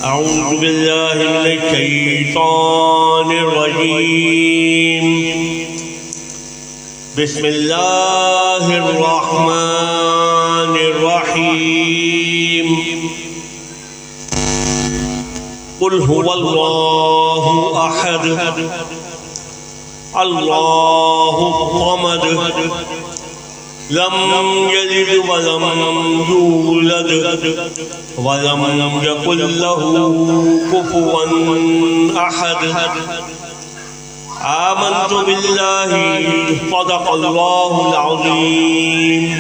أعوذ بالله من الشيطان الرجيم. بسم الله الرحمن الرحيم. قل هو الله أحد الله الصمد لم يلد ولم يولد ولم يكن له كفوا أحد. آمنت بالله صدق الله العظيم.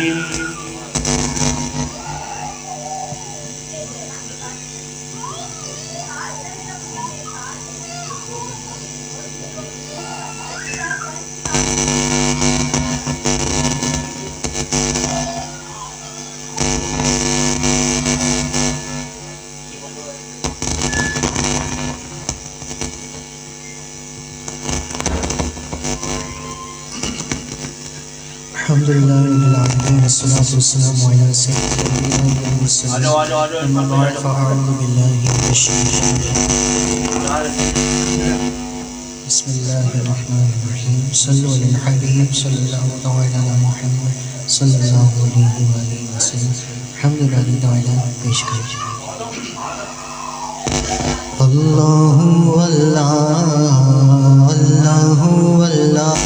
الحمد لله رب العالمين والصلاة والسلام على سيد الأنبياء والمرسلين. أما بعد فأعوذ بالله من الشيطان الرجيم. بسم الله الرحمن الرحيم. صلوا على الحبيب صلى الله تعالى على محمد صلى الله عليه وآله وسلم. الحمد لله تعالى پیش کریں. اللہ اللہ اللہ اللہ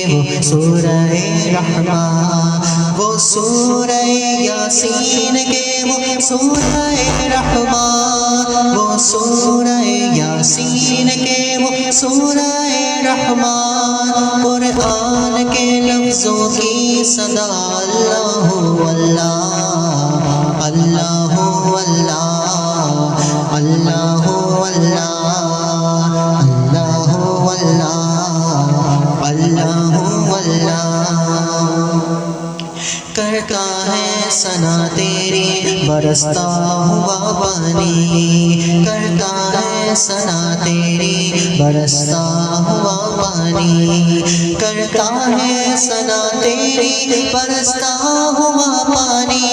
وہ سورہ رحمان، وہ سورہ یاسین کے وہ سورہ رحمان، وہ سورہ یاسین کے وہ سورہ رحمان، قرآن کے لفظوں کی صدا اللہ اللہ اللہ اللہ اللہ اللہ اللہ اللہ اللہ کرتا ہے ثنا تیری برستا ہوا پانی، کرتا ہے ثنا تیری برستا ہوا پانی، کرتا ہے ثنا تیری برستا ہوا پانی،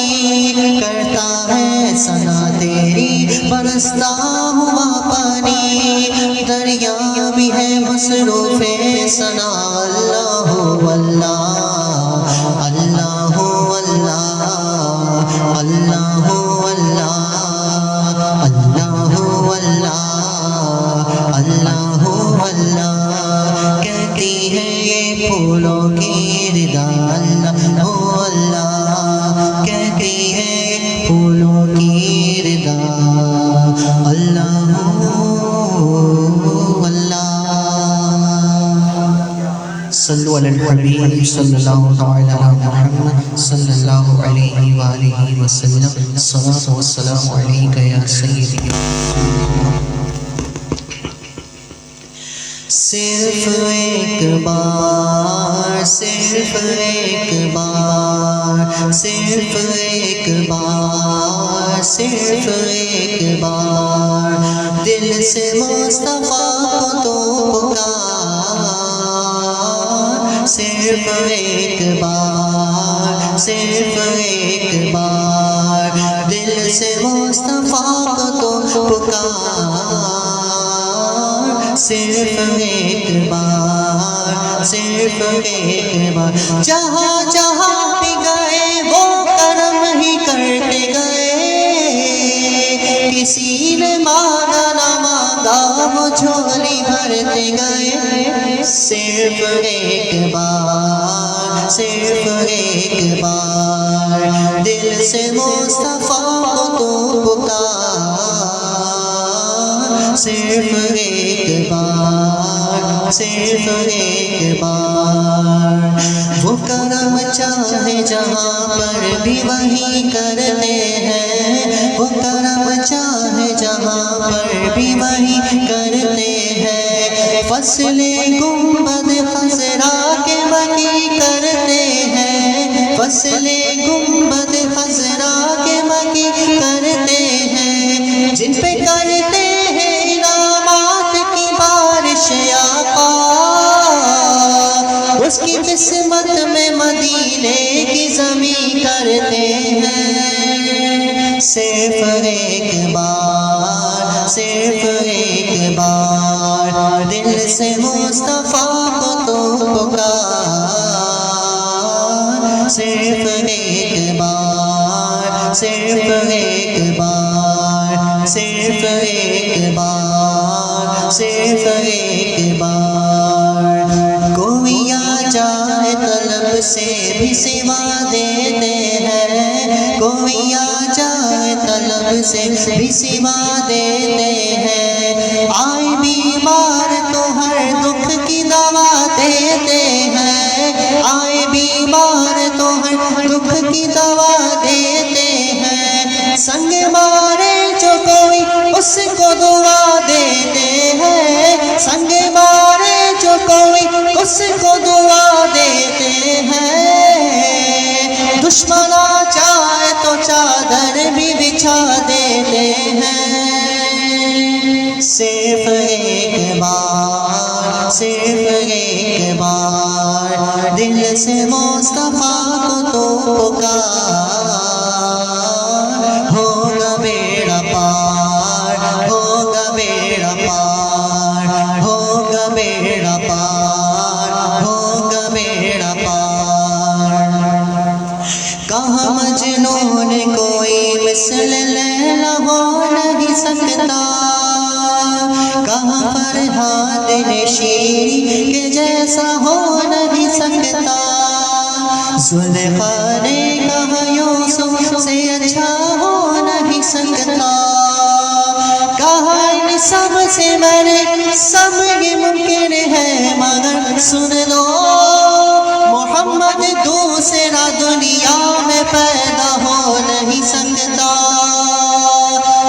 کرتا ہے ثنا تیری برستا ہوا پانی، دریا بھی ہے مصروف ثنا اللہ اللہ اللہ اللہ اللہ اللہ اللہ اللہ کہتی ہے یہ پھولوں کی ردا اللہ اللہ کہتی ہے پھولوں کی ردا اللہ صلو علی الحبیب صلی اللہ تعالی علی محمد صلی اللہ علیہ وآلہ وسلم، الصلاۃ والسلام علیک یا سیدی۔ صرف ایک بار، صرف ایک بار، صرف ایک بار، صرف ایک بار دل سے مصطفیٰ کو تو پکار، صرف ایک بار، صرف ایک بار دل سے مصطفیٰ کو تو پکار، صرف ایک بار، صرف ایک بار جہاں جہاں بھی گئے وہ کرم ہی کرتے گئے، کسی نے مانگا نہ مانگا وہ جھولی بھرتے گئے، صرف ایک بار، صرف ایک بار دل سے مصطفیٰ کو تو پکار، صرف ایک بار، صرف ایک بار وہ کرم چاہے جہاں پر بھی وہی کرتے ہیں، وہ کرم چاہے جہاں پر بھی وہی کرتے ہیں، فصل گنبد خضرا کے وہی کرتے ہیں، فصل گنبد خضرا کے وہی کرتے ہیں، جن پہ کرتے ہیں انعامات کی بارش آقا، اس کی قسمت میں مدینے کی زمین کرتے ہیں، صرف ایک بار، صرف ایک بار دل سے مصطفیٰ کو تو پکار، صرف ایک بار، صرف ایک بار، صرف ایک بار، صرف ایک بار کوئی آ جائے طلب سے بھی سوا دیتے ہیں، کوئی آ جائے طلب سے بھی سوا دیتے ہیں، آئے بیمار تو ہر دکھ کی دوا دیتے ہیں، آئے بیمار تو ہر دکھ کی دوا دیتے ہیں، سنگ مارے جو کوئی اس کو دعا دیتے ہیں، سنگ مارے جو کوئی اس کو دعا دیتے ہیں، دشمن آ جائے تو چادر بھی بچھا دیتے ہیں، صرف ایک بار، صرف ایک بار دل سے مصطفیٰ کو تو پکار، ہوگا بیڑا پار، ہوگا بیڑا پار، ہوگا بیڑا پار، ہوگا بیڑا پار، کہاں مجنون کوئی مثل لیلا ہو نہیں سکتا، کہاں فرحاد شیری کے جیسا ہو نہیں سکتا، زلیخا نے کہا یوسف سے اچھا ہو نہیں سکتا، کہا ان سب سے میرے سب یہ ممکن ہے، مگر سن لو محمد دوسرا دنیا میں پیدا ہو نہیں سکتا،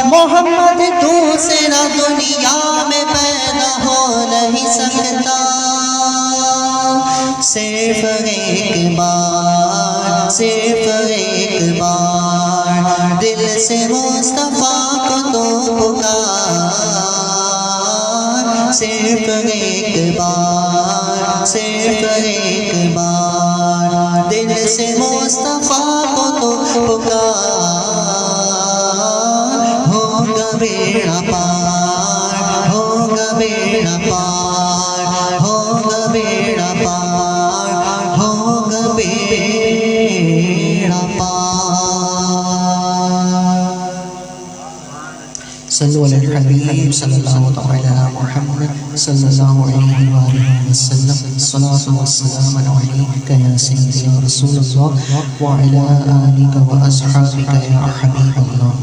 محمد دوسرا دنیا میں پیدا ہو نہیں سکتا، صرف ایک بار، صرف ایک بار دل سے مصطفیٰ کو تو پکار، صرف ایک بار، صرف ایک بار دل سے مصطفیٰ کو تو پکار، ہوگا بیڑا پار، ہوگا بیڑا پار، ہوگا بیڑا پار، ہوگا بیڑا پار۔ صلو علی الحبیب صلی اللہ تعالی علی محمد صلی اللہ علیہ وآلہ وسلم، الصلاة والسلام علیک یا سیدی یا رسول اللہ وعلی آلک واصحابک یا حبیب اللہ۔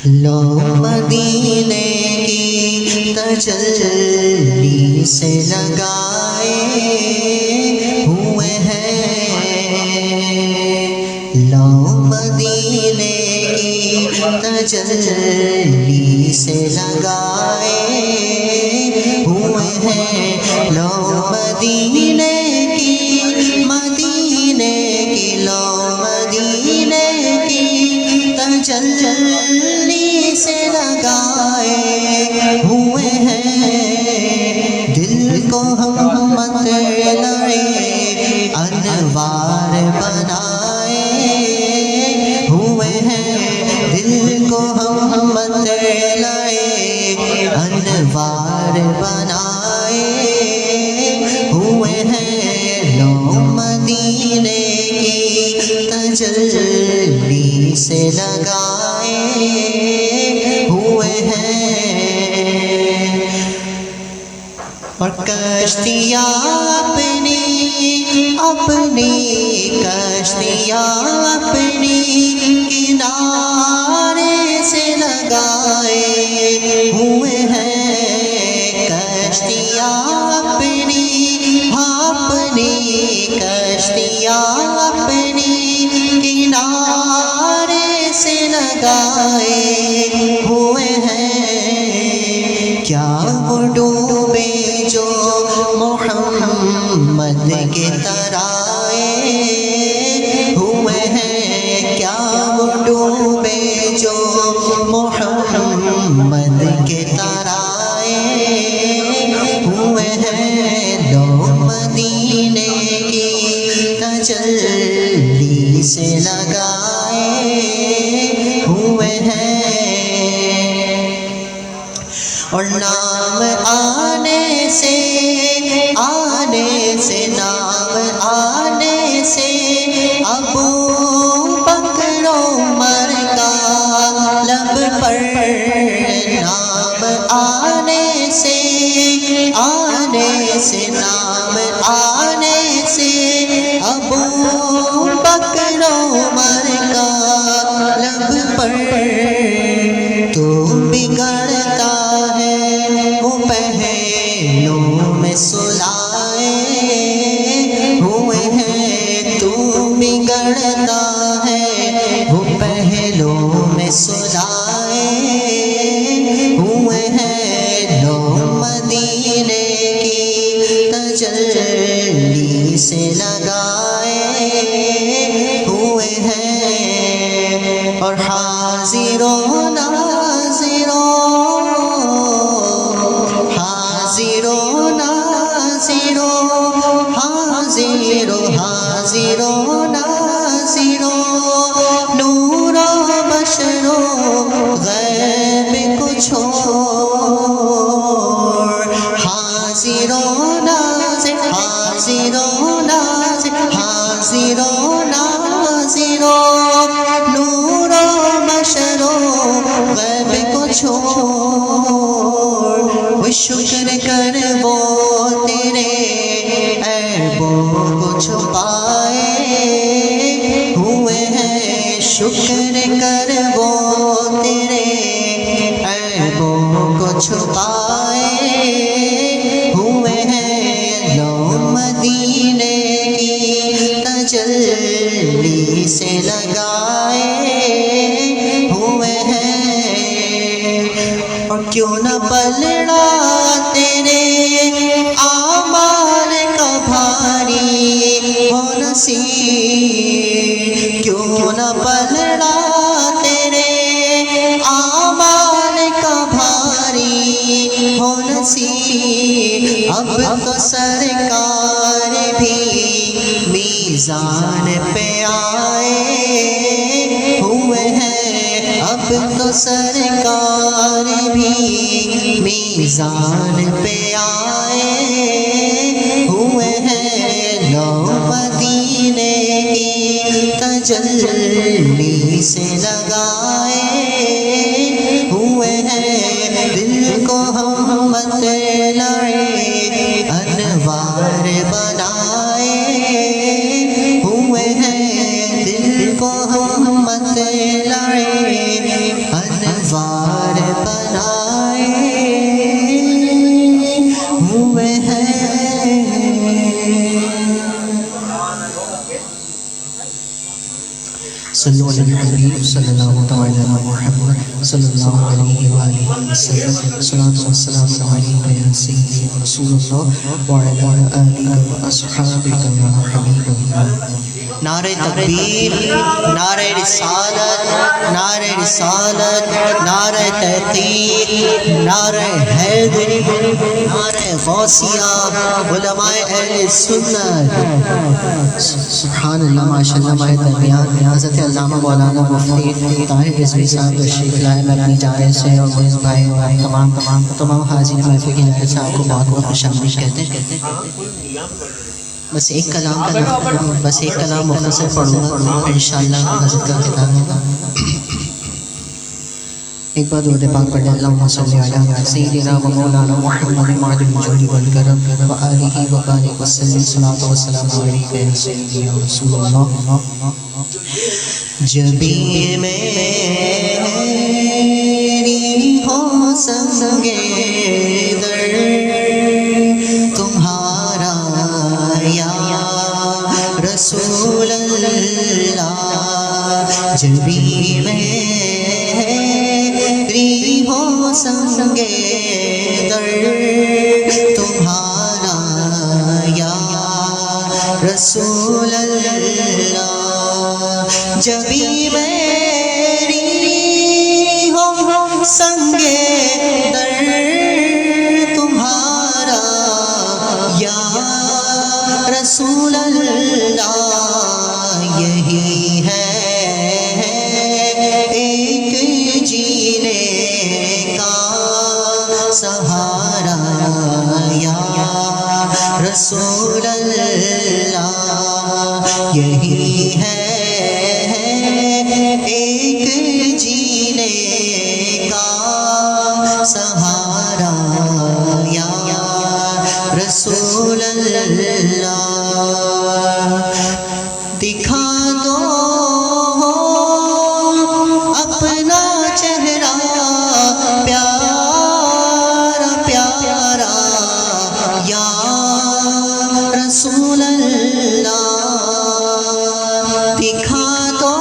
لو مدینے کی تجلی سے لگائے ہوئے ہیں، لو مدینے کی تجلی سے لگائے ہوئے ہیں، لو مدینے کی، مدینے کی، لو مدینے کی تجلی سے لگائے ہوئے ہیں، دل کو ہم مت لڑے انوار بنائے ہوئے ہیں، دل کو ہم مت لڑے انوار بنائے ہوئے ہیں، لو مدینے کی تجلی سے لگائے ہوئے ہیں، اور کشتیاں اپنی اپنی کشتیاں اپنی کنارے سے لگائے ہوئے ہیں، کشتیاں اپنی اپنی کشتیاں اپنی کنارے سے لگائے ہوئے ہیں، کیا وہ ڈوبے جو محمد کے ترائے ہوئے ہیں، کیا وہ ڈوبے جو محمد کے ترائے ہوئے ہیں، لو مدینے کی تجلی سے لگائے ہوئے ہیں، اور نام آنے سے نام آنے سے ابو بکر عمر کا لب پر، نام آنے سے نام آنے سے ابو بکر عمر کا لب پر، تو بگڑتا ہے وہ پہلوں میں سلائے ہوئے ہیں، تو بگڑتا ہے وہ پہلوں میں سلائے ہوئے ہیں، لو مدینے کی تجلی سے لگائے ہوئے ہیں، اور حاضروں ناظروں، حاضروں ناظروں، حاضروں ناظروں، نور و بشر و غیب کو چھوڑ، حاضروں ناظر، حاضروں ناظر، حاضروں ناظروں، نور و بشر و غیب کو چھوڑ، وہ شکر کر وہ تیرے عیبوں کو چھپائے شکر کر وہ تیرے عیبوں کو چھپائے ہوئے ہیں لو مدینے کی تجلی سے لگائے ہوئے ہیں اور کیوں نہ پلڑا تیرے اعمال کا بھاری ہو نصیب کیوں نہ پلڑا تیرے اعمال کا بھاری ہو نصیب اب تو سرکار بھی میزان پہ آئے ہوئے ہیں اب تو سرکار بھی میزان پہ آئے ہوئے ہیں لو مدینے کی تجلی سے لگائے ہوئے ہیں دل کو ہم لائے انوار بنائے ہوئے ہیں دل کو ہم لائے انوار بنائے ہوئے ہیں صلو علی الحبیب صلی اللہ تعالی علی محمد صلی اللہ علیہ وآلہ وسلم صلاۃ والسلام علیک یا سیدی رسول اللہ وعلی آلہ واصحابہ یا حبیب اللہ نعرہ تکبیر نعرہ رسالت نعرہ رسالت نعرہ تحقیق نعرہ حیدری نعرہ غوثیہ علماء اہل سنت سبحان اللہ ماشاءاللہ ہمارے درمیان حضرت علامہ مولانا مفتی طاہر رضوی صاحب تشریف لائے میں اپنی جانب سے اور میرے بھائی اور تمام حاضرین محفل کی جانب سے آپ کو بہت بہت خوش آمدید کہتے ہیں بس ایک کلام مختصر پڑھوں گا انشاءاللہ حضرت کا خطاب ہوگا ایک بار درود پاک پڑھ لیں اللہم صلی علی سیدنا و مولانا محمد معدن الجود والکرم و آلہ و بارک وسلم صلاۃ و سلام علیک یا سیدی یا رسول اللہ جبی میری ہو سنگے در تمہارا یا رسول اللہ جبی میری ہو سنگے در تمہارا یا رسول اللہ جبی میری ہو سنگے در تمہارا یا رسول اللہ یہی ہے ایک جینے کا سہارا یا رسول اللہ یہی ہے ایک جینے کا سہارا یا رسول اللہ دکھا دو اپنا چہرہ پیارا پیارا یا رسول اللہ دکھا دو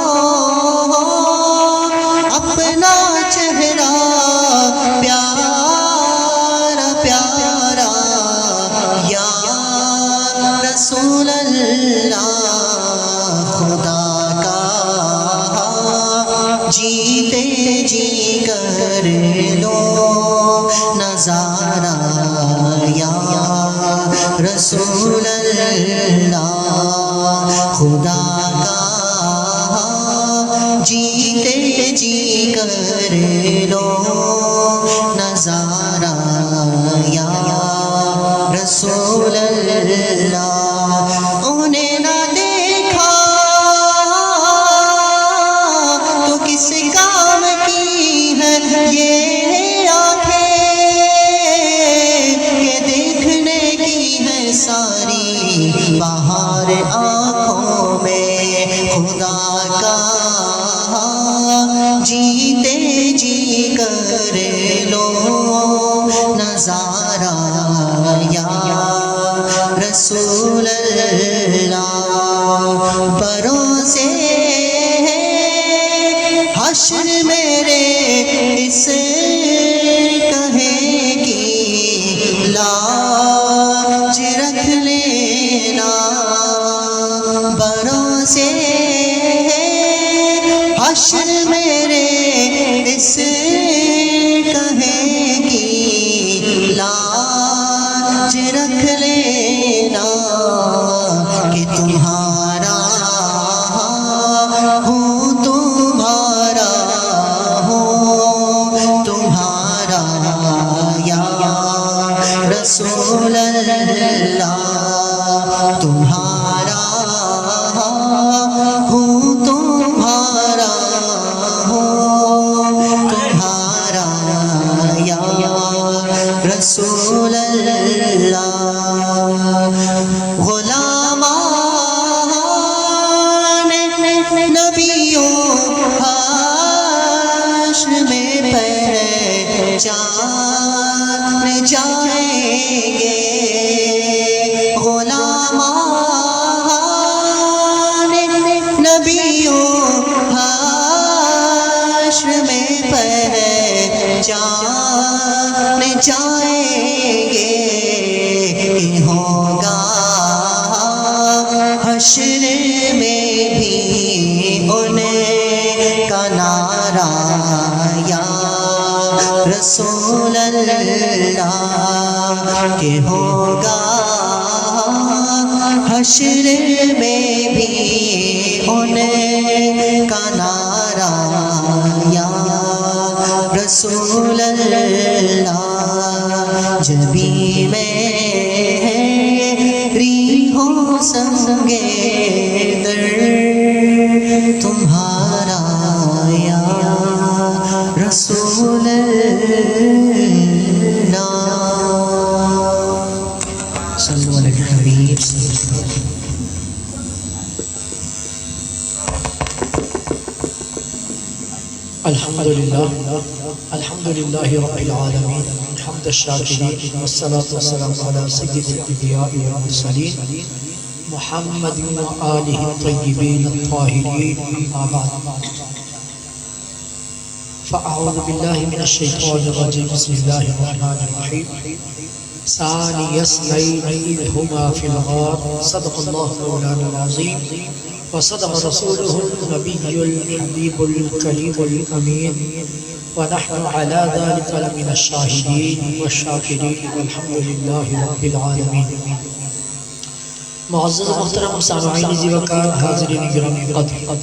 اپنا چہرہ پیارا پیارا یا رسول اللہ خدا کا جیتے جی کر لو نظارہ یا رسول اللہ خدا کا جیتے جی کر لو نظارہ یا رسول اللہ انہیں نہ دیکھا تو کس کام کی ہے یہ آنکھیں کہ دیکھنے کی ہے ساری بہار آنکھوں میں خدا کا جیتے جی کر لو نظارہ یا رسول اللہ بروسے حشر میرے اس کہے کی لاج رکھ لینا بروسے حشر میرے اس کہے کی لاج رکھ لینا کہ تمہارا ہوں تمہارا ہوں تمہارا یا رسول اللہ تمہارا ہوں تمہارا ہوں تمہارا یا رسول اللہ غلامان نبیوں حشر میں پہچان جائیں گے غلامان نبیوں حشر میں پہچان جائیں گے ہوگا حشر میں بھی ان کا نعرہ یا رسول اللہ کہ ہوگا حشر میں بھی ان کا نعرہ یا رسول اللہ جبی میں ریحو سنگے در تمہارا یا رسول اللہ صلو علی الحبیب الحمدللہ رب العالمین حمد الشاکرین والصلاة والسلام علی سید الانبیاء والمرسلین محمد وآلہ الطیبین الطاہرین اما بعد فاعوذ باللہ من الشیطان الرجیم بسم اللہ الرحمن الرحیم ثانی اثنین اذ ہما فی الغار صدق اللہ مولانا العظیم وصدق رسوله النبي الحبيب الكريم الأمين ونحن على ذلك لمن الشاهدين والشاكرين والحمد لله رب العالمين معزز محترم سامعین ذی وقار حاضرین گرامی قدر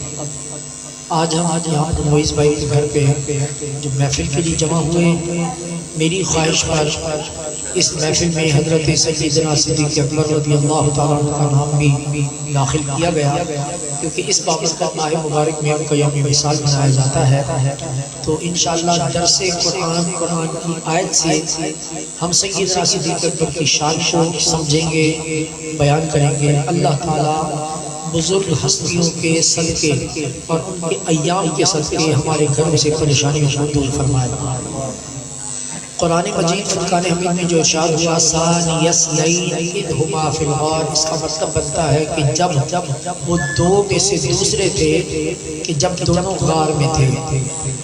آج ہم یہاں پر مویز بھائی کے گھر پہ جو محفل کے لیے جمع ہوئے میری خواہش پر اس محفل میں حضرت سیدنا صدیق اکبر رضی اللہ تعالیٰ عنہ کا نام بھی داخل کیا گیا کیونکہ اس بابت کا ماہ مبارک میں ان کا یوم وصال منایا جاتا ہے تو انشاءاللہ درس قرآن کی آیت سے ہم سیدنا صدیق اکبر کی شان کو سمجھیں گے بیان کریں گے اللہ تعالیٰ بزرگ ہستیوں کے صدقے اور ان کے ایام کے صدقے ہمارے گھروں سے پریشانیوں کو دور فرمائے قرآن مجید فرقان حمید میں جو ارشاد ہوا ثانی اثنین اذ ہما فی الغار اس کا مطلب بنتا ہے کہ جب وہ دو میں سے دوسرے تھے کہ جب دونوں غار میں تھے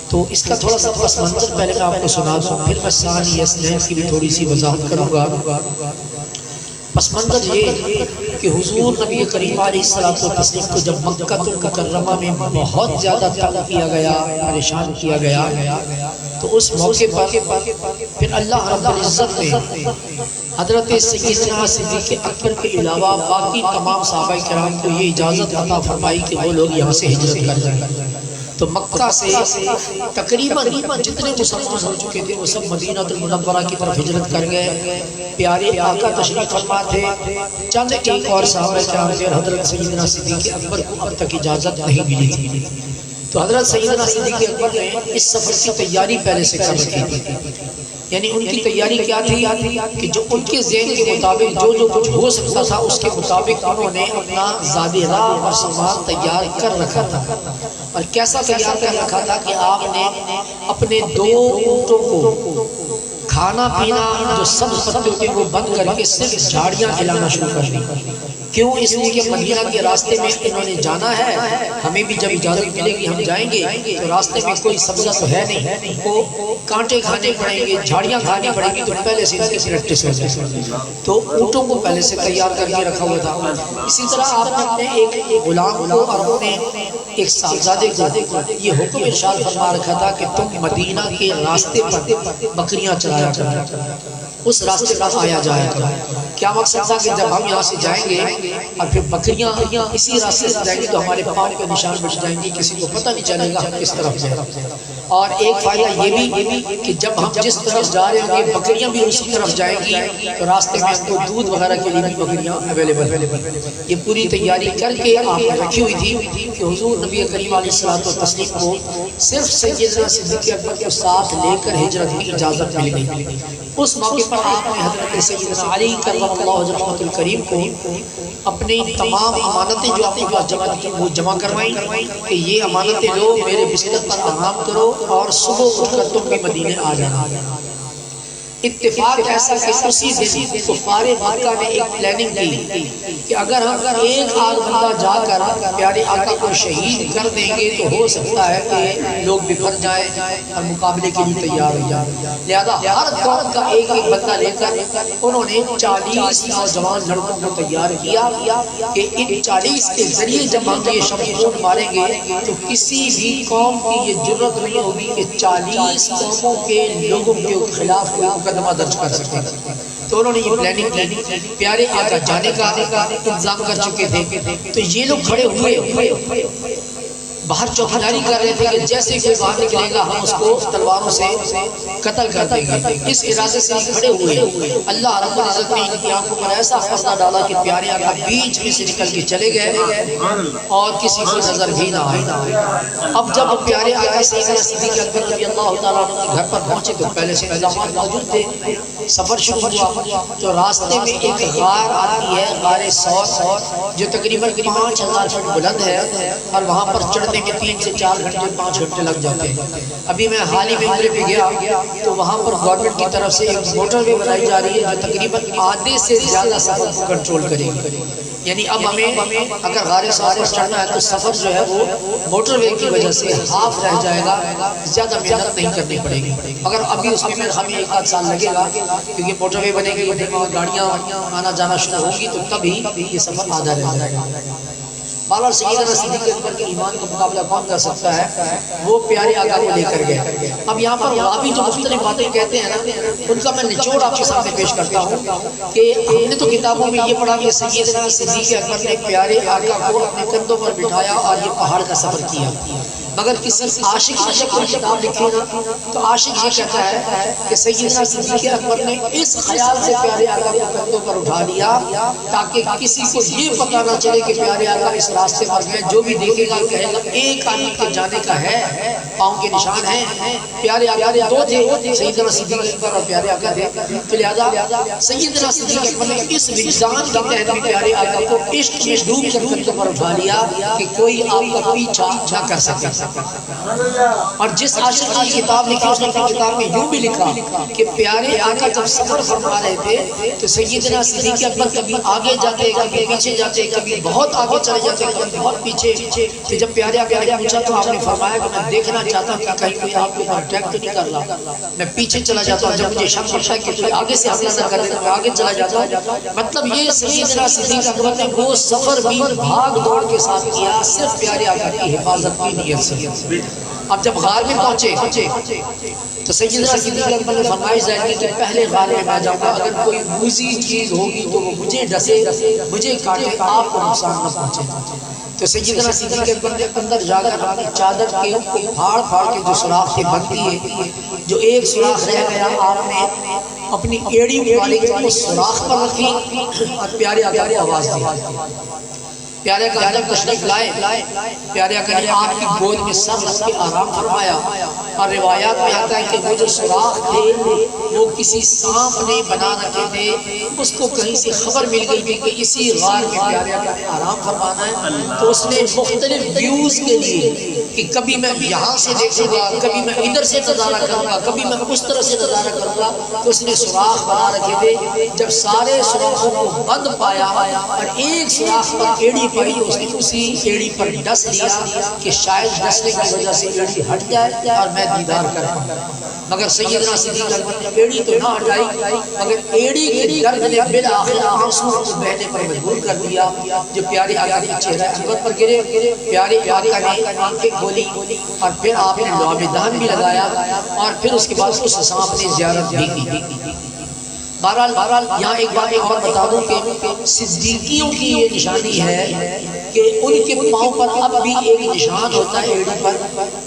تو اس کا تھوڑا سا پس منظر پہلے میں آپ کو سنا دوں پھر میں ثانی اثنین کی بھی تھوڑی سی وضاحت کروں گا پس منظر یہ کہ حضور نبی کریم علیہ الصلوۃ والتسلیم کو جب مکہ المکرمہ میں بہت زیادہ تنگ کیا گیا پریشان کیا گیا تو اس موقع پر پھر اللہ رب العزت نے حضرت سیدنا صدیق اکبر کے علاوہ باقی تمام صحابہ کرام کو یہ اجازت عطا فرمائی کہ وہ لوگ یہاں سے ہجرت کر جائیں تو مکہ سے تقریباً جتنے مسلمان ہو چکے تھے وہ سب مدینہ المنورہ کی طرف ہجرت کر گئے پیارے آقا تشریف فرما تھے چند ایک اور صحابہ کرام تھے حضرت سیدنا صدیق اکبر کو اب تک اجازت نہیں ملی تھی تو حضرت سیدنا صدیق اکبر نے اس سفر کی تیاری پہلے سے کر رکھی تھی یعنی ان کی تیاری کیا تھی کہ جو ان کے ذہن کے مطابق جو کچھ ہو سکتا تھا اس کے مطابق انہوں نے اپنا زاد راہ اور سامان تیار کر رکھا تھا اور کیسا تیار کر رکھا تھا کہ آپ نے اپنے 2 اونٹوں کو کھانا پینا جو سبز پتوں کے وہ بند کر کے صرف جھاڑیاں کھلانا شروع کر دی. کیوں؟ اس لیے کہ مدینہ کے راستے میں انہوں نے جانا ہے، ہمیں بھی جب اجازت ملے گی ہم جائیں گے تو راستے میں کوئی سبزہ تو ہے نہیں، کو کانٹے کھانے پڑیں گے، جھاڑیاں کھانی پڑیں گی، تو پہلے سے ان کی پریکٹس ہو جائے. تو اونٹوں کو پہلے سے تیار کر کے رکھا ہوا تھا. اسی طرح آپ نے اپنے ایک غلام کو اور اپنے ایک صاحبزادے کو یہ حکم ارشاد فرما رکھا تھا کہ تم مدینہ کے راستے پر بکریاں چلایا کرو، اس راستے پر آیا جایا کرو. کیا مقصد تھا کہ جب ہم یہاں سے جائیں گے اور پھر بکریاں اسی راستے سے جائیں گی تو ہمارے پاؤں کے نشان بچ جائیں گے، کسی کو پتہ نہیں چلے گا ہم کس طرف جائیں. اور ایک فائدہ یہ بھی کہ جب ہم جس طرف جا رہے ہوں گے بکریاں بھی اسی طرف جائیں گی تو راستے میں ہم کو دودھ وغیرہ کے لیے بھی بکریاں اویلیبل. یہ پوری تیاری کر کے آپ نے رکھی ہوئی تھی کہ حضور نبی کریم علیہ الصلوۃ والتسلیم کو صرف سیدنا صدیق اکبر کو ساتھ لے کر ہجرت کی اجازت مل گئی. اس موقع پر آپ نے حضرت سیدنا علی کرم اللہ وجہہ الکریم کو اپنی تمام امانتیں جو آپ کے پاس جمع کی وہ جمع کروائیں کہ یہ امانتیں لو، میرے بستر پر آرام کرو اور صبح اٹھ کر تم بھی مدینے آ جانا. اتفاق ایسا کہ اسی دن کفار مکہ نے ایک پلاننگ کی کہ اگر ہم ایک آدھ بندہ جا کر پیارے آقا کو شہید کر دیں گے تو ہو سکتا ہے کہ لوگ بکھر جائیں اور مقابلے کے لیے تیار ہو جائیں. لہذا ہر قوم کا ایک ایک بندہ لے کر انہوں نے 40 نوجوان لڑکوں کو تیار کیا کہ ان 40 کے ذریعے جب ہم یہ شمشیر ماریں گے تو کسی بھی قوم کی یہ جرت نہیں ہوگی کہ 40 قوموں کے لوگوں کے خلاف کوئی مقدمہ درج کر سکے. تو انہوں نے یہ پلاننگ کی. پیارے آقا جانے کا انتظام کر چکے تھے تو یہ لوگ کھڑے ہوئے باہر چوکیداری کر رہے تھے کہ جیسے کوئی باہر نکلے گا ہم اس کو تلواروں سے قتل کر دیں گے. اس ارادے سے کھڑے ہوئے. اللہ رب العزت نے ان کی آنکھوں پر ایسا پردہ ڈالا کہ پیارے آقا بیچ میں سے نکل کے چلے گئے اور کسی کو نظر بھی نہ آئی. اب جب پیارے آقا سیدنا صدیق اکبر رضی اللہ تعالیٰ عنہ کے گھر پر پہنچے تو پہلے سے انتظامات موجود تھے. سفر شروع ہوا تو راستے میں ایک غار آتی ہے، غار ثور، جو تقریباً 5000 فٹ بلند ہے اور وہاں پر چڑھنے میں 3 سے 4 گھنٹے 5 گھنٹے لگ جاتے ہیں. ابھی میں حال ہی میں عمرے پہ گیا تو وہاں پر گورنمنٹ کی طرف سے ایک موٹر وے بنائی جا رہی ہے جو تقریباً آدھے سے زیادہ سفر کو کنٹرول کرے گی. یعنی اب ہمیں اگر غار ثور پر چڑھنا ہے تو سفر جو ہے وہ موٹر وے کی وجہ سے ہاف رہ جائے گا، زیادہ محنت نہیں کرنی پڑے گی. مگر ابھی اس میں ہمیں 1 آدھ سال لگے گا کیونکہ موٹر وے بنے گی، گاڑیاں آنا جانا شروع ہوگی تو تبھی یہ سفر آدھا رہ جائے گا. بہرحال سیدنا صدیق اکبر کے ایمان کا مقابلہ کون کر سکتا ہے؟ وہ پیارے آقا کو لے کر گئے. اب یہاں پر راوی جو مختلف باتیں کہتے ہیں نا ان کا میں نچوڑ آپ کے سامنے پیش کرتا ہوں کہ ہم نے تو کتابوں میں یہ پڑھا کہ سیدنا صدیق اکبر نے پیارے آقا کو اپنے کندھوں پر بٹھایا اور یہ پہاڑ کا سفر کیا. مگر کسی عاشق نے جب کوئی کتاب لکھی نا تو عاشق یہ کہتا ہے کہ سیدنا صدیق اکبر نے اس خیال سے پیارے آقا کو کندھوں پر اٹھا لیا تاکہ کسی کو یہ پتہ نہ چلے کہ پیارے آقا اس راستے پر گئے. جو بھی دیکھے گا کہے گا ایک آدمی کے جانے کا ہے، پاؤں کے نشان ہیں. پیارے آقا 2 تھے، سیدنا صدیق اکبر اور پیارے آقا تھے. تو لہذا سیدنا صدیق اکبر نے اس وجدان کے تحت بھی پیارے آقا کو عشق میں ڈوب کر کندھوں پر اٹھا لیا کہ کوئی آپ کا پیچھا نہ کر سکے. اور جس عاشق کی کتاب لکھی اس نے اپنی کتاب میں یوں بھی لکھا کہ پیارے آقا جب سفر فرما رہے تھے تو سیدنا صدیق اکبر کبھی آگے جاتے کبھی پیچھے جاتے، کبھی بہت آگے چلے جاتے کبھی بہت پیچھے. تو جب پیارے آقا نے پوچھا تو آپ نے فرمایا کہ میں دیکھنا چاہتا ہوں کہ کہیں کوئی آپ کے اوپر اٹیک تو نہیں کر رہا. میں پیچھے چلا جاتا ہوں، جب مجھے شک پڑتا ہے کہ کوئی آگے سے حملہ نہ کر دے تو میں آگے چلا جاتا ہوں. مطلب یہ سیدنا صدیق اکبر نے وہ سفر بھی بھاگ دوڑ کے ساتھ کیا صرف پیارے آقا کی حفاظت کی نیت سے. اب جب غار میں پہنچے تو سیدنا صدیق اکبر نے فرمائش ظاہر کی کہ پہلے غار میں میں جاؤں گا، اگر کوئی موذی چیز ہوگی تو وہ مجھے ڈسے، مجھے کاٹے، آپ کو نقصان نہ پہنچے. تو سیدنا صدیق اکبر نے اندر جا کر اپنی چادر کے پھاڑ پھاڑ کے جو سوراخ تھے بند کیے. جو ایک سوراخ رہ گیا آپ نے اپنی ایڑی والے کو سوراخ پر رکھی اور پیارے آقا کو آواز دی. پیارے آقا جب تشریف لائے، پیارے آقا نے آپ کی گود میں سر رکھ کے آرام فرمایا. اور روایات میں آتا ہے کہ وہ جو سوراخ تھے وہ کسی سانپ نے بنا رکھے تھے. اس کو کہیں سے خبر مل گئی تھی کہ اسی غار میں پیارے آقا نے آرام فرمانا ہے تو اس نے مختلف ویوز کے لیے کہ کبھی میں یہاں سے دیکھوں گا، کبھی میں ادھر سے نظارہ کروں گا، کبھی میں اس طرح سے نظارہ کروں گا. تو اس نے سوراخ بنا رکھے تھے. جب سارے سوراخوں کو بند پایا اور ایک سوراخ پر ایڑی پائی تو اس نے اسی ایڑی پر ڈس لیا کہ شاید ڈسنے کی وجہ سے ایڑی ہٹ جائے اور میں دیدار کر پاؤں. مگر سیدنا صدیق اکبر نے ایڑی تو نہ ہٹائی، مگر ایڑی کے درد نے بالآخر آنسو کو بہنے پر مجبور کر دیا. جو پیارے آقا کے چہرہ انور پر گرے، پیارے آقا نے آنکھیں کھولی اور پھر آپ نے لعاب دہن بھی لگایا اور پھر اس کے بعد اس سانپ نے زیارت بھی کی. بہرحال یہاں ایک بات اور بتا دوں کہ صدیقیوں کی یہ نشانی ہے کہ ان کے پاؤں پر اب بھی ایک نشان ہوتا ہے ایڑی پر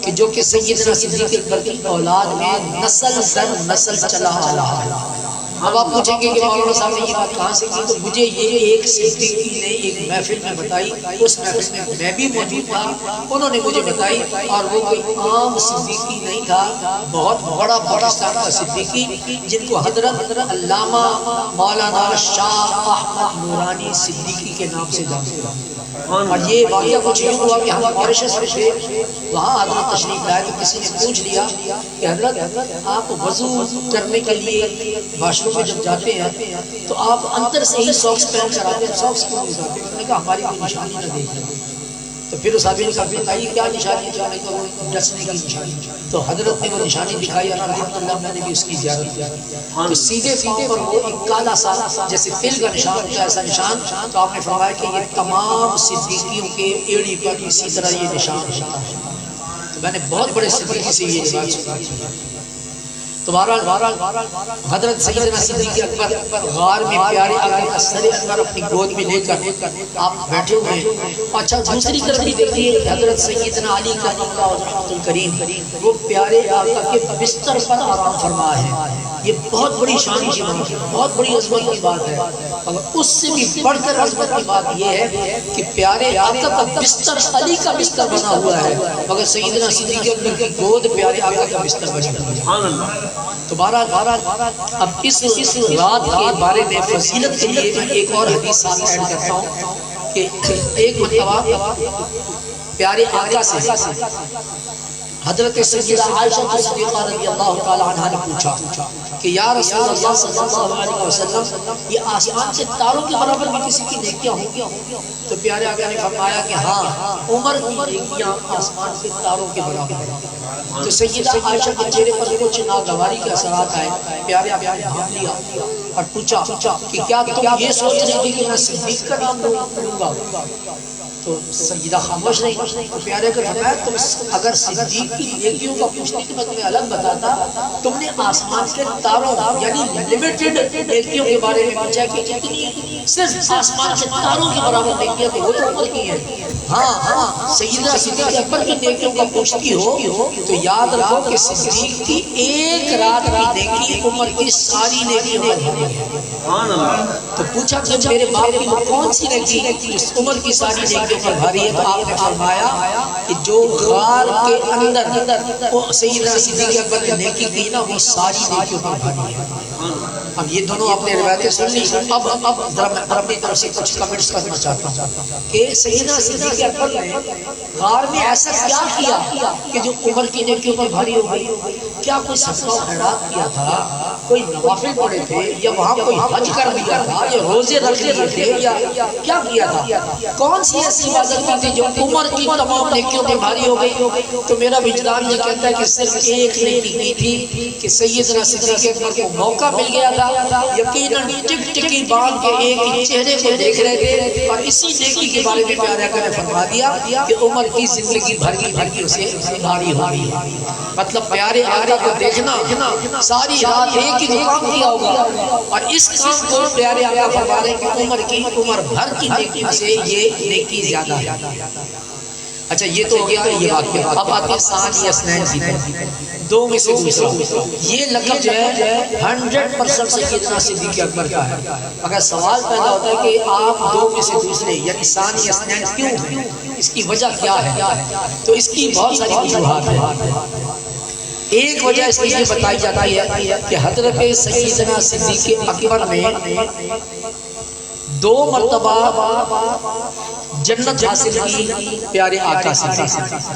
کہ جو کہ سیدنا صدیق اکبر کی اولاد میں نسل در نسل چلا آ رہا ہے. اب آپ پوچھیں گے کہ مولانا صاحب نے یہ بات کہاں سے کی، تو مجھے یہ ایک صدیقی نے ایک محفل میں بتائی. اس محفل میں میں بھی موجود تھا، انہوں نے مجھے بتائی. اور وہ کوئی عام صدیقی نہیں تھا، بہت بڑا پاکستان کا صدیقی جن کو حضرت علامہ مولانا شاہ احمد نورانی صدیقی کے نام سے جانتے ہیں. اور یہ واقعہ کچھ یوں ہوا کہ ہم ماریشس میں تھے، وہاں حضرت تشریف لائے تو کسی نے پوچھ لیا کہ حضرت آپ وضو کرنے کے لیے واش روم میں جب جاتے ہیں تو آپ اندر سے ہی ساکس پہن کر آتے ہیں، ساکس کیوں نہیں اتارتے؟ انہوں نے کہا ہماری کوئی نشانی نہ دیکھیں. تو پھر اس آدمی نے کہا بتائیے کیا نشانی؟ جو ہے وہ ڈسنے کی نشانی. تو حضرت نے وہ نشانی دکھائی اور الحمدللہ میں نے بھی اس کی زیارت کی. تو سیدھے پاؤں پر وہ ایک کالا سا جیسے تل کا نشان ہوتا ہے ایسا نشان. تو آپ نے فرمایا کہ یہ تمام صدیقیوں کے ایڑی پر اسی طرح یہ نشان ہوتا ہے. تو میں نے بہت بڑے صدیقی سے یہ بات سنی. تو بہرحال حضرت سیدنا صدیق اکبر غار میں پیارے آقا کا سر انور اپنی گود میں لے کر آپ بیٹھے ہوئے ہیں. اچھا دوسری طرف بھی دیکھیے کہ حضرت سیدنا علی کا رحمۃ الکریم وہ پیارے آقا کے بستر پر آرام فرما ہے. یہ بہت بڑی شان کی بات ہے، بہت بڑی عظمت کی بات ہے. مگر اس سے بھی بڑھ کر عظمت کی بات یہ ہے کہ پیارے آقا کا بستر علی کا بستر بنا ہوا ہے، مگر سیدنا صدیق اکبر کی گود پیارے آقا کا بستر بنا ہوا ہے. تو بہرحال اب اس رات کے بارے میں فضیلت کے لیے میں ایک اور حدیث ساتھ ایڈ کرتا ہوں کہ ایک مرتبہ پیارے آقا سے حضرت سیدہ عائشہ صدیقہ رضی اللہ تعالی عنہا نے پوچھا کہ یا رسول اللہ صلی اللہ علیہ وسلم یہ آسمان کے تاروں کے برابر بھی کسی کی نیکیاں ہوں گی؟ تو پیارے آقا نے فرمایا کہ ہاں عمر کی نیکیاں آسمان کے تاروں کے برابر. تو سیدہ عائشہ کے چہرے پر کچھ ناگواری کے اثرات آئے. پیارے آقا نے بھانپ لیا اور پوچھا کہ کیا تم یہ سوچ رہی تھی کہ میں صدیق کا نام لوں گا؟ تو سیدہ خاموش نہیں. تو پیارے آقا نے فرمایا تم اگر صدیق کی نیکیوں کا پوچھتی تو میں تمہیں الگ بتاتا. تم نے آسمان کے تاروں یعنی لمیٹڈ نیکیوں کے بارے میں پوچھا کہ کتنی صرف آسمان کے تاروں کے برابر نیکیاں تو وہ تو عمر کی ہیں. ہاں سیدہ صدیق اکبر کی نیکیوں کا پوچھتی ہو تو یاد رکھو کہ صدیق کی ایک رات کی نیکی عمر کی ساری نیکیوں پر بھاری ہے. تو پوچھا کہ میرے باپ کی وہ کون سی نیکی جس عمر کی ساری نیکیوں پر بھاری ہے؟ تو آپ نے فرمایا کہ جو غار کے اندر سیدنا صدیق اکبر نے نیکی کی نا وہ ساری نیکیوں پر بھاری ہے. اب یہ دونوں اپنے روایتیں سن لی. اب اپنی طرف سے کچھ کمنٹس کرنا چاہتا ہوں کہ سیدنا صدیق اکبر نے غار میں ایسا کیا کیا کہ جو عمر کی نیکیوں پر بھاری ہو گئی؟ کیا کوئی صدقہ و خیرات کیا تھا، کوئی نوافل پڑھے تھے، یا وہاں کوئی حج کر دیا تھا، یا روزے رکھ لیے تھے، یا کیا کیا تھا؟ کون سی ایسی عبادت کی تھی جو عمر کی تمام نیکیوں پر بھاری ہو گئی؟ تو میرا وجدان یہ کہتا ہے کہ صرف ایک نیکی کی تھی کہ سیدنا صدیق اکبر کو موقع مل گیا تھا. یقیناً ٹک ٹکی باندھ کے ایک ہی چہرے کو دیکھ رہے تھے اور اسی نیکی کے بارے میں پیارے آقا نے فرما دیا کہ عمر کی زندگی بھر کی اسے بھاری ہو گئی. مطلب پیارے آقا کو دیکھنا ساری رات ایک ہی کام کیا ہوگا اور اس کام کو پیارے آقا فرما رہے کہ عمر بھر کی نیکی سے یہ نیکی زیادہ ہے. اچھا یہ تو ہو گیا یہ واقعہ. اب آتے ہیں ثانی اسنین کی طرف. دو میں سے دوسرا یہ لقب جو ہے 100% سیدنا صدیق اکبر کا ہے. اگر سوال پیدا ہوتا ہے کہ آپ دو میں سے دوسرے یعنی ثانی اسنین کیوں ہیں، اس کی وجہ کیا ہے؟ تو اس کی بہت ساری وجوہات ہیں. ایک وجہ اس کی یہ بتائی جاتی ہے کہ حضرت سیدنا صدیق اکبر نے 2 مرتبہ جنت حاصل کی پیارے آقا سے،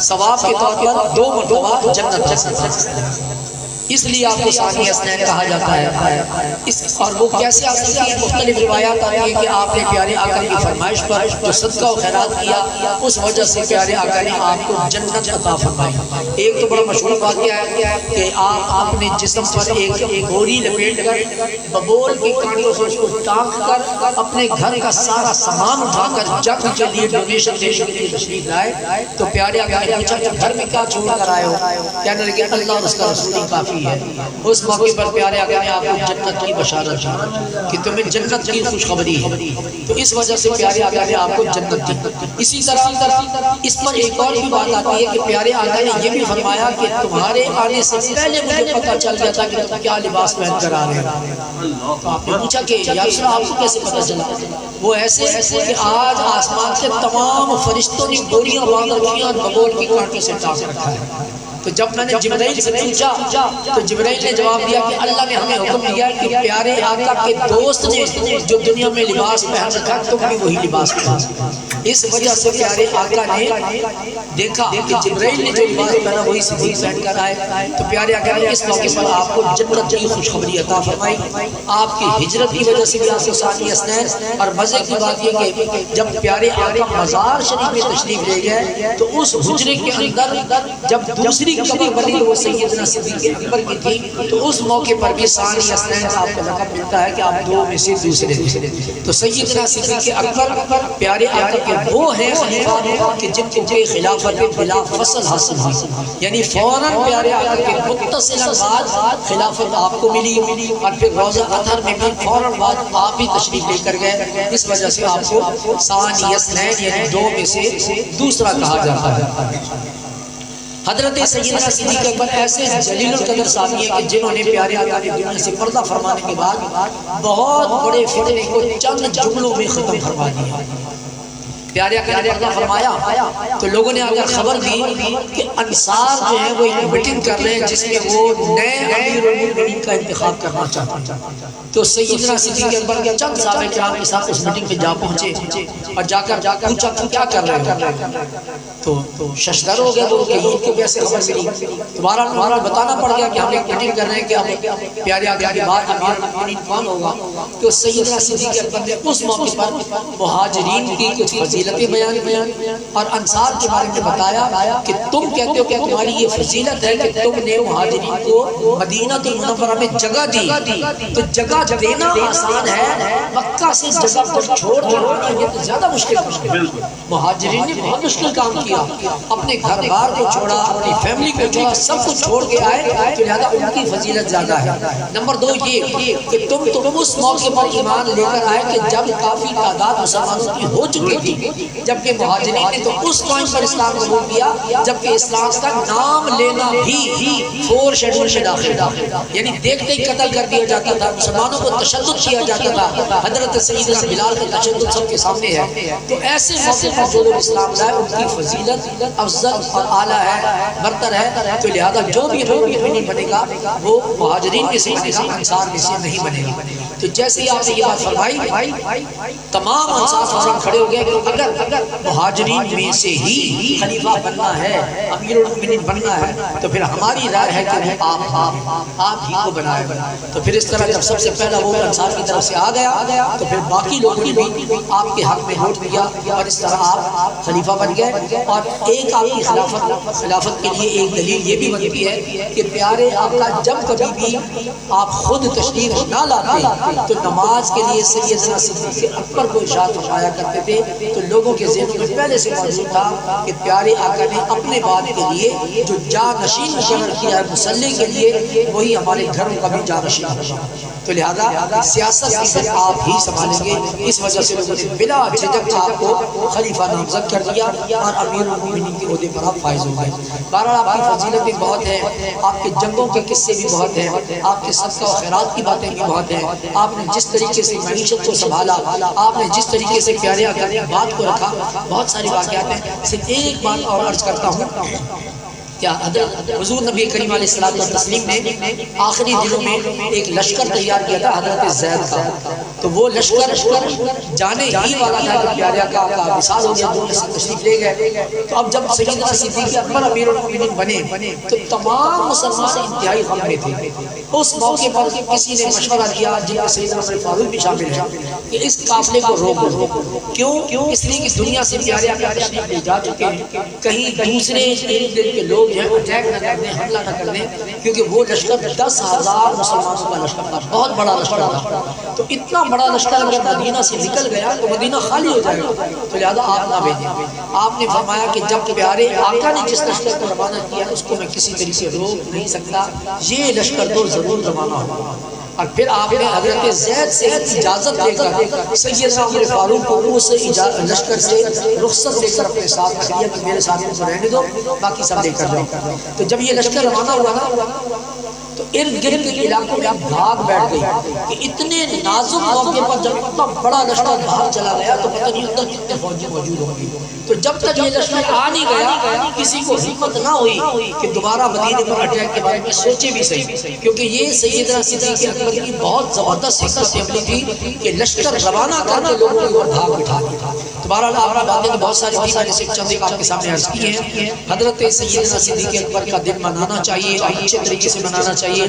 ثواب کے طور پر 2 مرتبہ جنت حاصل کی، اس لیے آپ کو ثانی اسنین کہا جاتا ہے۔ اور وہ کیسے حاصل کی؟ مختلف روایات آتی ہیں کہ آپ نے پیارے آقا کی فرمائش پر جو صدقہ و خیرات کیا اس وجہ سے پیارے آقا نے آپ کو جنت عطا فرمائی۔ ایک تو بڑا مشہور واقعہ ہے کہ آپ نے جسم پر ایک گھوڑی لپیٹ کر ببول کے کانٹوں سے اس کو ٹانک کر اپنے گھر کا سارا سامان اٹھا کر جنگ کے لیے ڈونیشن دینے کے لیے تشریف لائے تو پیارے آقا نے پوچھا کہ گھر میں کیا چھوڑ کر آئے ہو؟ کہنے لگے اللہ اور اس کا رسول ہی کافی ہے۔ اس موقع پر پیارے آقا نے آپ کو جنت کی بشارت دی کہ تمہیں جنت کی خوشخبری ہے، تو اس وجہ سے پیارے آقا نے آپ کو جنت دی۔ اسی طرح اس پر ایک اور بھی بات آتی ہے کہ پیارے آقا نے یہ بھی فرمایا کہ تمہارے آنے سے پہلے مجھے پتہ چل گیا تھا کہ تم کیا لباس پہن کر آ رہے ہو۔ تو آپ نے پوچھا کہ یا رسول اللہ آپ کو کیسے پتہ چلا؟ وہ ایسے کہ آج آسمان سے تمام فرشتوں نے گوریاں باندھ رکھی اور ببول کی کانٹوں سے ٹانک رکھا ہے۔ تو جب میں نے جبرائیل سے پوچھا تو جبرائیل نے جواب دیا کہ اللہ نے ہمیں حکم دیا کہ پیارے آقا کے دوست نے جو دنیا میں لباس پہن رکھا تم بھی وہی لباس پہن۔ اس وجہ سے پیارے آقا نے دیکھا کہ جبرائیل نے جو لباس پہنا وہی صدیق پہن کر آئے، تو پیارے آقا نے اس موقع پر آپ کو جنت کی خوشخبری عطا فرمائی۔ آپ کی ہجرت کی وجہ سے بھی آپ کو ثانی اسنین، اور مزے کی بات یہ کہ جب پیارے آقا مزار شریف میں تشریف لے گئے تو اس حجرے کے اندر جب دوسری قبر بنی وہ سیدنا صدیق اکبر کی تھی، تو اس موقع پر بھی ثانی اسنین آپ کو لقب ملتا ہے کہ آپ 2 میں سے دوسرے تھے۔ تو سیدنا صدیق اکبر پیارے آقا کے وہ ہیں خلیفہ کہ جن کو خلافت بلا فصل حاصل ہوئی، یعنی فوراً پیارے آقا کے متصل بعد خلافت آپ کو ملی، اور پھر روزہ اطہر میں بھی فوراً بعد آپ بھی تشریف لے کر گئے۔ اس وجہ سے آپ کو ثانی اسنین یعنی 2 میں سے دوسرا کہا جاتا ہے۔ حضرت سیدنا صدیق اکبر ایسے جلیل القدر صحابی ہیں کہ جنہوں نے پیارے آقا کی دنیا سے پردہ فرمانے کے بعد بہت بڑے فتنے کو چند جملوں میں ختم فرما دیا۔ پیارے آقا نے پردہ فرمایا تو لوگوں نے آگے خبر دی کہ انصار جو ہیں وہ ایک میٹنگ کر رہے ہیں جس میں وہ نئے امیر المومنین کا انتخاب کرنا چاہتے ہیں۔ تو سیدنا صدیق اکبر کے چند صحابہ کرام کے ساتھ اس میٹنگ میں جا پہنچے اور جا کر پوچھا کہ کیا کر رہے ہو؟ تو ششدر ہو گئے وہ کہ ان کو کیسے خبر ملی؟ تمہارا بتانا پڑ گیا کہ ہم ایک میٹنگ کر رہے ہیں کہ اب پیارے آقا کے بعد امیر المومنین کون ہوگا؟ تو سیدنا صدیق اکبر نے اس موقع پر مہاجرین کی کچھ فضیلتیں بیان اور انصار کے بارے میں بتایا کہ تم کہتے ہو کہ تمہاری یہ فضیلت ہے کہ تم نے مہاجرین کو مدینہ المنورہ میں جگہ دی، تو جگہ دینا آسان ہے، مکہ سے جگہ کو چھوڑ دینا یہ تو زیادہ مشکل ہے۔ مہاجرین نے بہت مشکل کام کیا، اپنے گھر بار کو چھوڑا، اپنی فیملی کو چھوڑا، سب کچھ چھوڑ کے آئے، تو لہذا ان کی فضیلت زیادہ ہے۔ نمبر 2 یہ کہ تم اس موقع پر ایمان لے کر آئے کہ جب کافی تعداد مسلمانوں کی ہو چکی تھی، جبکہ مہاجرین نے تو اس ٹائم پر اسلام قبول کیا جبکہ اسلام کا نام لینا بھی 4 شیڈول میں داخل تھا، یعنی دیکھتے ہی قتل کر دیا جاتا تھا، مسلمانوں کو تشدد کیا جاتا تھا۔ حضرت سیدنا بلال کا تشدد سب کے سامنے ہے، تو ایسے موقع پر جو لوگ اسلام لائے ان کی فضیلت افضل اور اعلیٰ ہے، برتر ہے، تو لہذا جو بھی مومن بنے گا وہ مہاجرین میں سے بنے گا، انصار میں سے نہیں بنے گا۔ تو جیسے ہی آپ نے یہ بات فرمائی تمام انصار فوراً کھڑے ہو گئے کہ اگر مہاجرین میں سے ہی خلیفہ بننا ہے، امیر المومنین بننا ہے، تو پھر ہماری رائے ہے کہ آپ ہی کو بنائے۔ تو پھر اس طرح جب سب سے پہلا ووٹ انصار کی طرف سے آ گیا تو پھر باقی لوگوں نے بھی آپ کے حق میں ووٹ دیا اور اس طرح آپ خلیفہ بن گئے۔ اور ایک آپ کی خلافت کے لیے ایک دلیل یہ بھی بنتی ہے کہ پیارے آقا جب کبھی بھی آپ خود تشریف نہ لاتے تو نماز کے لیے سیدنا صدیق اکبر کو ارشاد فرمایا کرتے تھے، تو لوگوں کے ذہن میں پہلے سے موجود تھا کہ پیارے آقا نے اپنے بعد کے لیے جو جانشین مقرر کیا ہے مصلی کے لیے وہی ہمارے گھروں کا بھی جانشین ہوگا، تو لہذا سیاست کی آپ ہی سنبھالیں گے۔ اس وجہ سے لوگوں نے بلا جھجک آپ کو خلیفہ نامزد کر دیا اور امیر المومنین کے عہدے پر آپ فائز ہو گئے۔ بہرحال آپ کی فضیلتیں بہت ہیں، آپ کے جنگوں کے قصے بھی بہت ہیں، آپ کے صدقہ و خیرات کی باتیں بھی بہت ہیں، آپ نے جس طریقے سے معیشت کو سنبھالا، آپ نے جس طریقے سے پیارے آقا کی بات کو رکھا، بہت ساری واقعات ہیں۔ صرف ایک بات اور عرض کرتا ہوں کیا حضور نبی کریم علیہ الصلوۃ والتسلیم نے آخری دنوں میں ایک لشکر تیار کیا تھا حضرت زید کا، تو وہ لشکر جانے ہی والا تھا کہ پیارے آقا کا وصال ہو گیا، تشریف لے گئے۔ تو اب جب سیدنا صدیق اکبر امیر المومنین بنے تو تمام مسلمان انتہائی غم میں تھے۔ اس موقع پر کسی نے مشورہ کیا، جن میں سیدنا عمر فاروق بھی شامل ہیں، کہ اس قافلے کو روک دو۔ کیوں؟ اس لیے کہ دنیا سے پیارے آقا تشریف لے جا چکے ہیں، کہیں دوسرے ارد گرد کے لوگ جو ہے اٹیک نہ کر دیں، حملہ نہ کر دیں، کیونکہ وہ لشکر 10,000 مسلمانوں کا لشکر تھا، بہت بڑا لشکر تھا۔ تو اتنا بڑا لشکر اگر مدینہ سے نکل گیا تو مدینہ خالی ہو جائے گا، تو لہذا آپ نہ بھیجیں۔ آپ نے فرمایا کہ جب پیارے آقا نے جس لشکر کو روانہ کیا اس کو میں کسی طریقے سے روک نہیں سکتا، یہ لشکر تو ضرور روانہ ہوگا۔ اور پھر آپ نے حضرت زید سے اجازت لے کر سیدنا عمر فاروق کو اس لشکر سے رخصت لے کر اپنے ساتھ رکھ لیا کہ میرے ساتھ کو رہنے دو، باقی سب لے کر جاؤ۔ تو جب یہ لشکر روانہ ہوا نا تو ارد گرد کے علاقوں میں بھاگ بیٹھ گئی کہ اتنے نازک موقع پر جب اتنا بڑا لشکر باہر چلا گیا تو پتہ نہیں اندر کتنے فوجی موجود ہوں گے۔ تو جب تک یہ لشکر آ نہیں گیا کسی کو ہمت نہ ہوئی کہ دوبارہ مدینے پر اٹیک کے بارے میں سوچے بھی صحیح، کیونکہ یہ سیدنا صدیق اکبر کی بہت زبردست حکمت عملی تھی کہ لشکر روانہ کر کے لوگوں کو بھاگ بٹھا دیا۔ بہرحال آپ نے باتیں تو بہت ساری تھی، میں نے صرف چند ایک آپ کے سامنے عرض کی ہیں۔ حضرت سیدنا صدیق اکبر کا دن منانا چاہیے، اچھے طریقے سے منانا چاہیے۔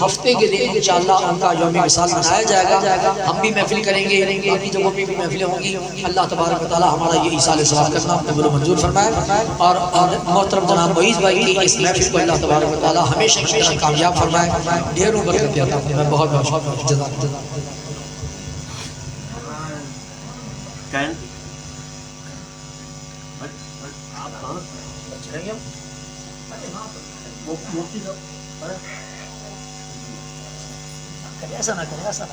ہفتے کے دن انشاءاللہ ان کا یوم وصال منایا جائے گا، ہم بھی محفل کریں گے، اپنی جگہوں پہ بھی محفلیں ہوں گی۔ اللہ تبارک و تعالی ہمارا یہ ایصال ثواب کرنا قبول و منظور فرمائے، اور محترم جناب معیز بھائی کی اس محفل کو اللہ تبارک و تعالی ہمیشہ کی طرح کامیاب فرمائے، ڈھیروں برکت عطا فرمائے۔ بہت بہت جزاک اللہ۔ ایسا نہ کرے، ایسا نہ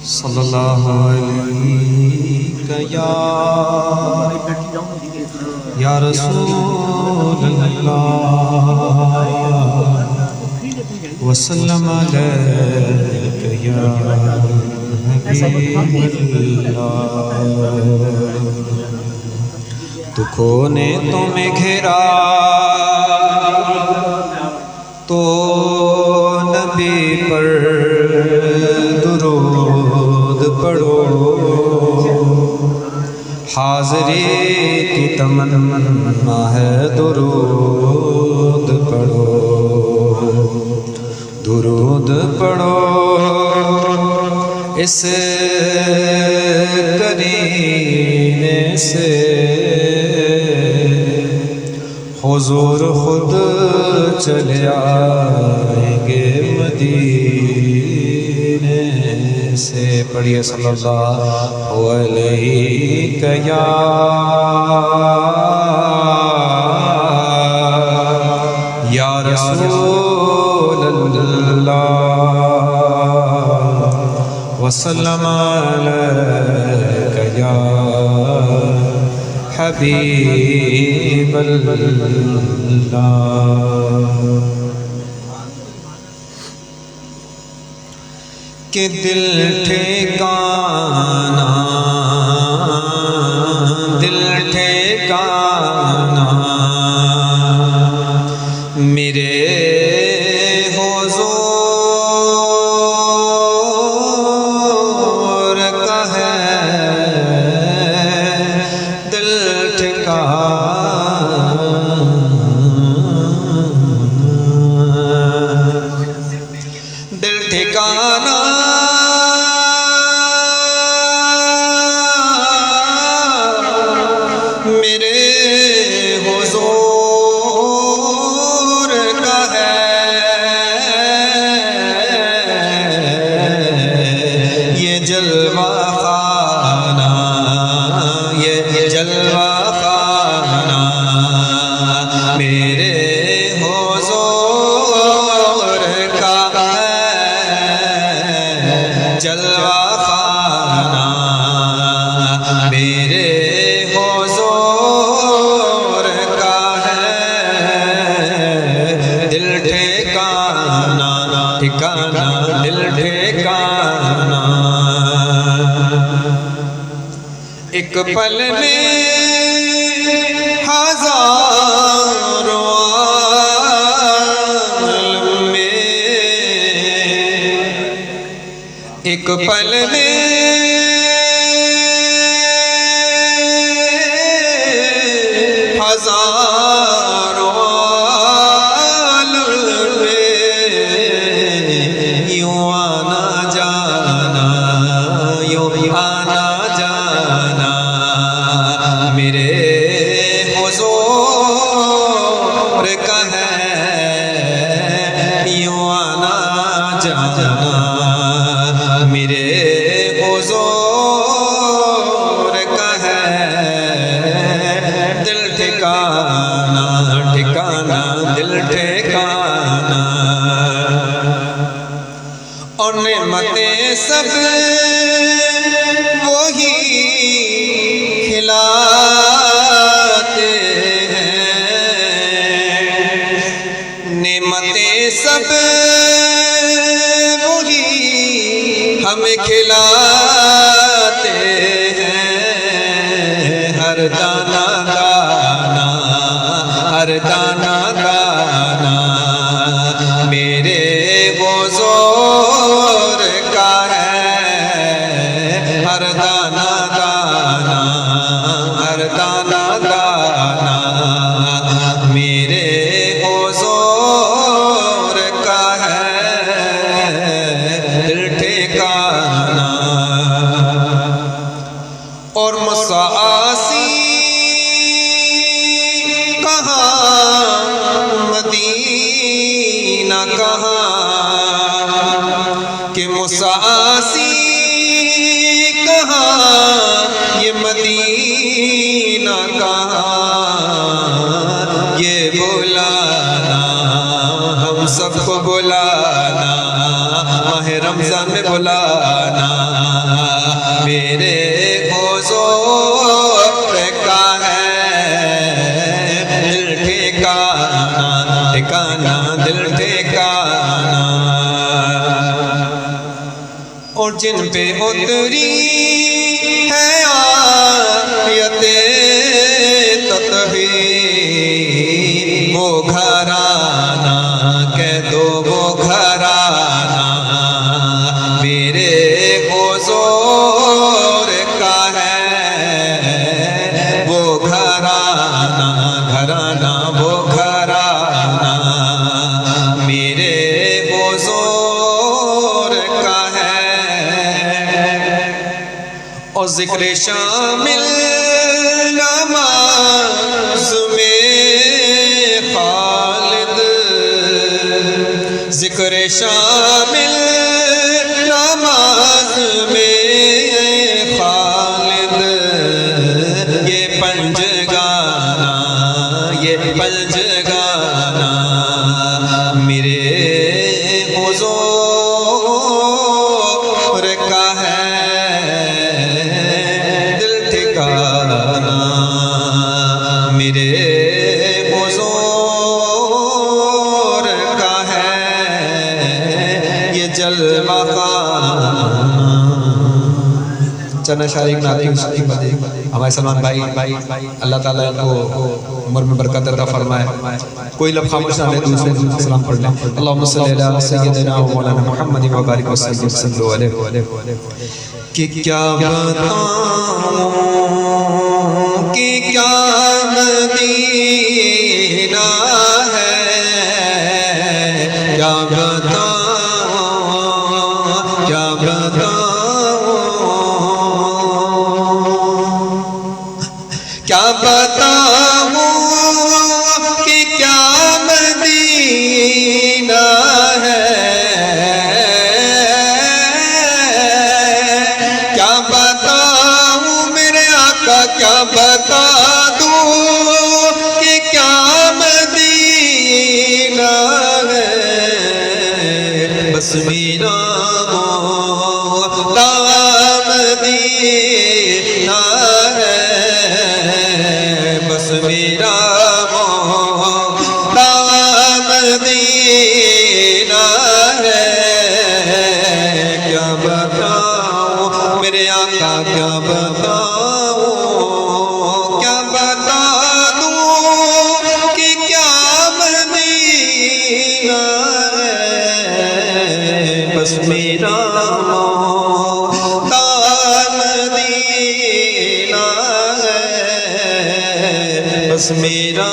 صلی اللہ علیہ یا رسول اللہ وسلم علیک یا حبیب اللہ۔ دکھوں نے تمہیں گھیرا تو نبی پر درود پڑھو، حاضری کی تمنا ہے درود پڑھو، درود پڑھو اس قرینے سے حضور خود چلے آئیں گے مدینے سے۔ پڑھیے صلی اللہ علیہ یا رسول اللہ وسلم علیک یا حبیب اللہ۔ کہ دل ٹھکانا، دل ٹھکانا میرے ٹھکانا دل ایک پل میں ہزاروں عالم میں، ایک پل میں ہزاروں عالم میں، یوں آنا جانا، یوں آنا جانا میرے حضور کا ہے، یوں آنا جانا میرے حضور کا ہے، دل ٹھکانا ٹھکانا دل ٹھکانا، اور نعمتیں سب وہی کھلاتے ہیں، نعمتیں سب وہی ہمیں کھلاتے ہیں، ہر دانہ دانہ ہر دانہ دانہ میرے حضور کا ہے، ہر دانہ دانہ ہر دانہ دانہ میرے حضور کا ہے، دل ٹھکانا، اور مساسی کہاں مدینہ کہاں، کہ مساسی کہاں یہ مدینہ کہاں، یہ بلانا ہم سب کو بلانا، ماہ رمضان میں بلانا میرے حضور کا ہے، دل ٹھکانا ٹھکانا دل ٹھکانا، اور جن پہ اتری ہے آیت تطہیر، وہ گھرانہ کہہ دو وہ گھرانہ میرے حضور کا ہے، وہ گھرانہ گھرانہ وہ گھرانہ میرے حضور کا ہے، اور ذکر شامل نماز میں خالد، ذکر شامل نماز میں خالد، یہ پنج گانا یہ پنج گانا میرے حضور کا ہے، دل ٹھکانا میرے حضور کا ہے، یہ جلوہ خانہ۔ چند اشعار ایک نعت ہمارے سلمان بھائی اللہ تعالیٰ ان کو عمر میں برکت عطا فرمائے، کوئی لفظ خاموش نہ رہے، دوسرے سلام پڑھ لیں۔ اللہم صلی علی سیدنا و مولانا محمد و بارک وسلم صلی اللہ علیہ، کہ کیا بتاؤں کہ کیا مدینہ ہے، کیا بتاؤں کیا بتاؤں کیا بتاؤں کہ کیا مدینہ ہے، کیا بتاؤں میرے آقا کیا بتا دوں کہ کیا مدینہ ہے، بس میرا مدینہ ہے، بس میرا مدینہ ہے، کیا بتاؤں میرے آقا کیا بتاؤں بس میرا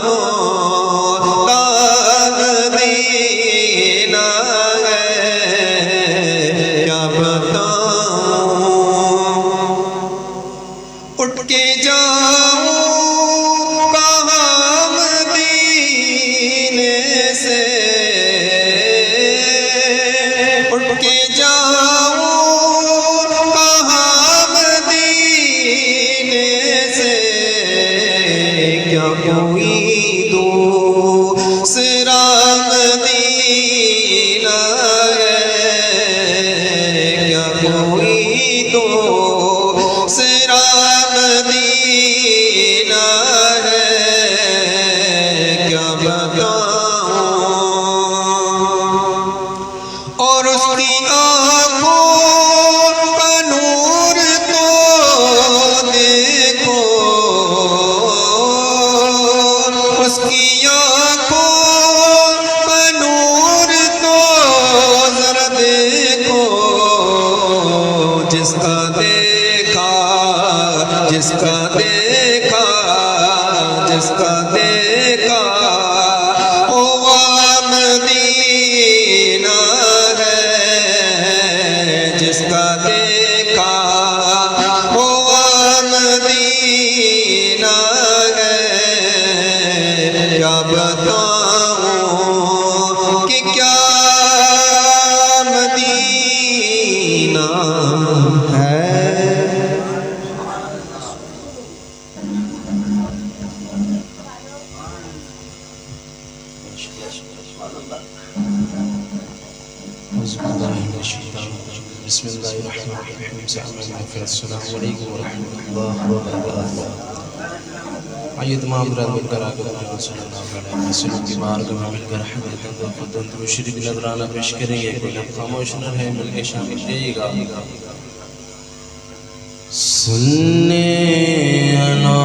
مولا مدینہ ہے، کیا بتاؤں اٹھ کے جاؤں کہاں مدینے سے، اٹھ کے جاؤں کہاں مدینے سے، کیا کوئی دوسرا مدینہ ہے، کیا کوئی دوسرا مدینہ ہے، کیا بتاؤں اور اس کی آنکھوں کا نور تو دیکھو، اس کی آنکھوں کا نور تو ذرا دیکھو، جس کا دیکھا جس کا دیکھا جس کا دیکھا وہ مدینہ ہے، جس کا دیکھا وہ مدینہ ہے، کیا بتاؤں کہ کیا مدینہ ہے۔ بسم اللہ الرحمن الرحیم، السلام علیکم ورحمۃ اللہ وبرکاتہ۔ آئیے تمام برات مل کر آقا محمد صلی اللہ علیہ وسلم کی بارگاہ میں مل کر حمد و خدمت و شریف نذرانہ پیش کریں گے۔ کوئی لب خاموش نہ رہے، مل کے شامل جائیے گا۔ سننے انا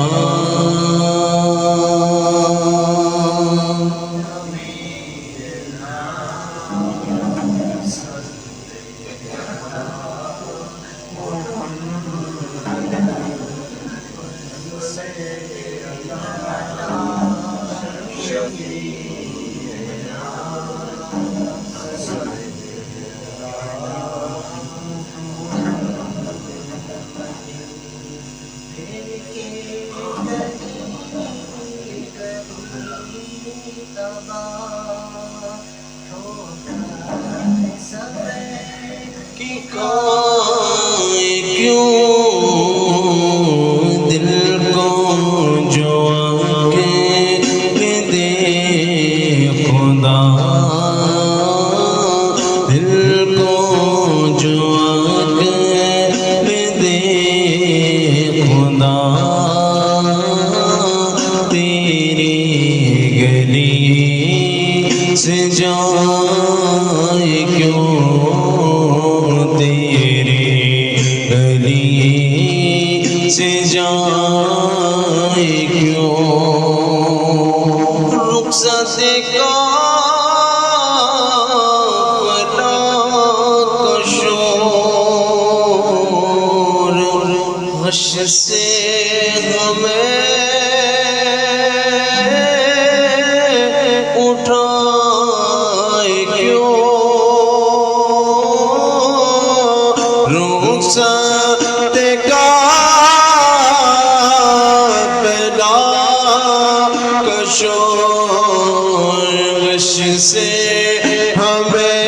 کیوں دل کو جو آنکھیں دے خدا، دل کو جو آنکھیں دے خدا، تیری گلی سے جائے کیوں، سے جائے کیوں، رخصت کافرہ کا شور، حشر سے ہمیں اٹھائے کیوں، رخصت سے ہمیں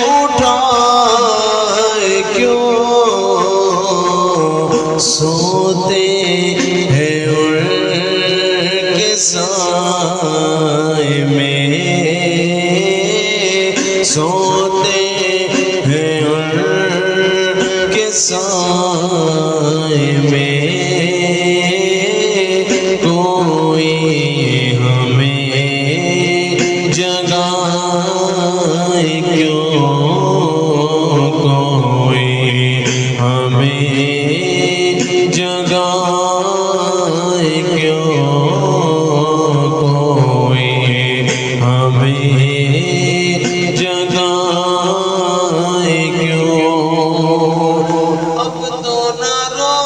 اٹھائے کیوں، سوتے ہیں ان کے سائے میں، سوتے ہیں ان کے سائے میں، کوئی ہمیں جگائے کیوں، کوئی ہمیں جگائے کیوں، کوئی ہمیں جگائے کیوں، اب تو نہ رو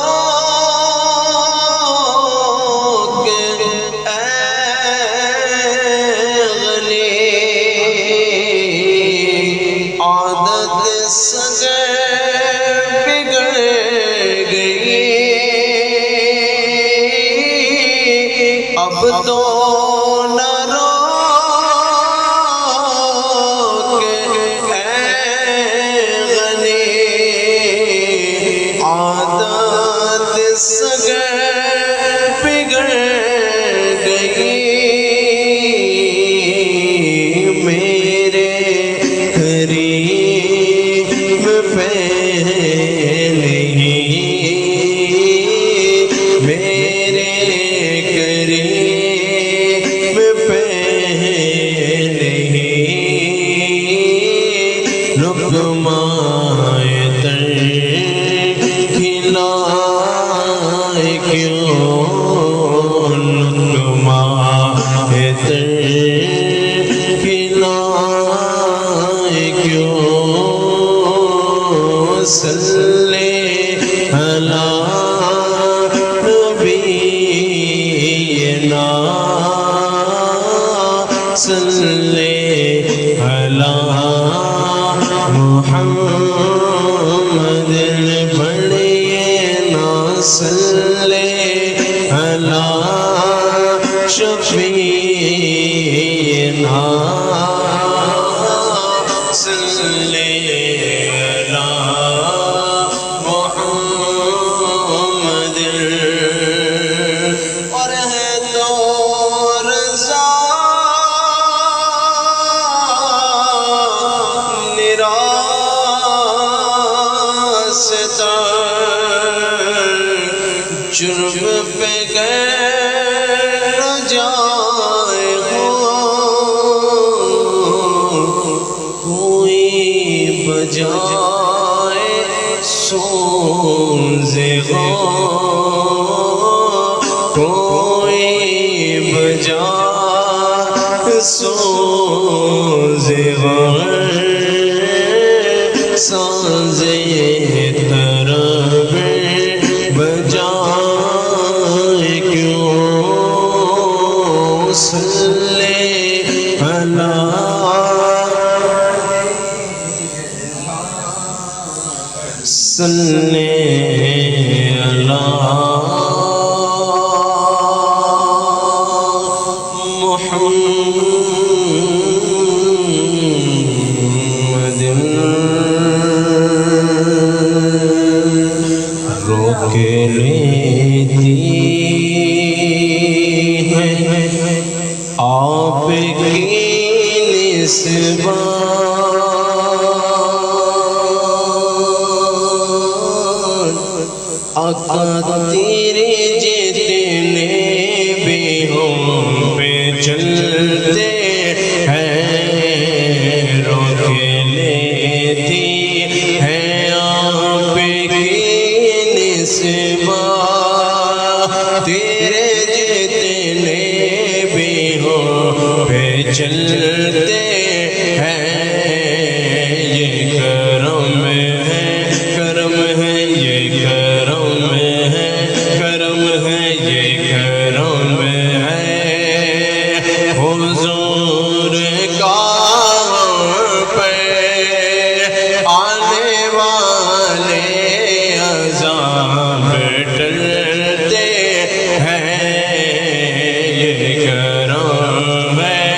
سگے بگڑ گئی اب تو نہ روکے اے غنی عادت سگے بگڑ گئی میرے قریب پہلے ہی میرے قریب پہلے ہی لقمۂ تر کھلائے کیوں لقمۂ تر کھلائے کیوں صلی علی نبینا صلی علی محمد پڑھیے نا صلی علی شفیعنا صلی علی محمد اور ہے تو رضا نراستہ جرم پہ گئے نہ جائے کوئی بجائے سوز کوئی بجائے سوز ساز طرب بجائے کیوں صلی علی صلی علی محمد روک لیتی ہے آپ کی نسبت آقا تیرے جتنے بھی ہم پہ چلتے ہیں روک لیتی ہے آپ کی نسبت تیرے جتنے بھی ہم پہ چلتے ہیں یہ کرم ہے کرم ہے یہ کرم ہے کرم ہے یہ کرم ہے حضور کا پہ آنے والے عذاب ٹلتے ہیں یہ کرم ہے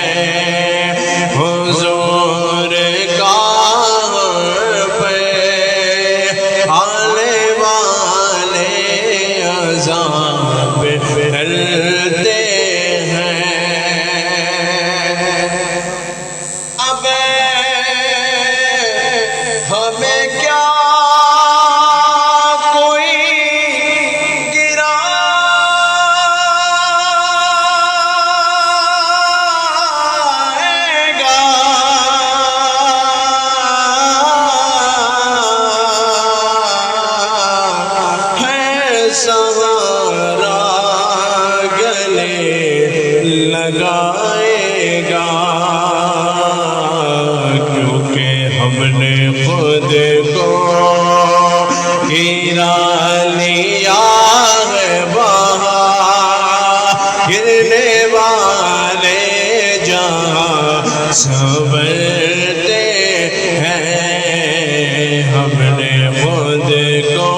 ہم نے خود کو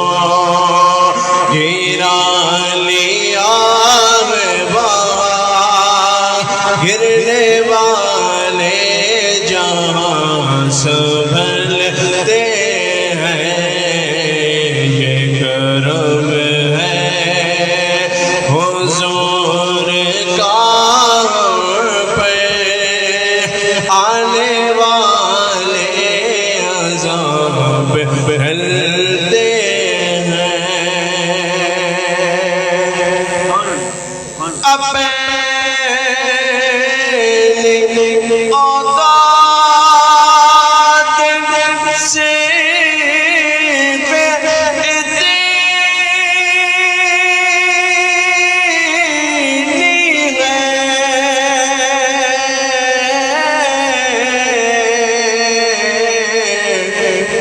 گرا لیا ہے وہاں گرنے والے جہاں سنبھلتے ہیں یہ کرم ہے حضور کا پہ آنے والے عذاب ٹلتے ہیں اپنی اوقات سے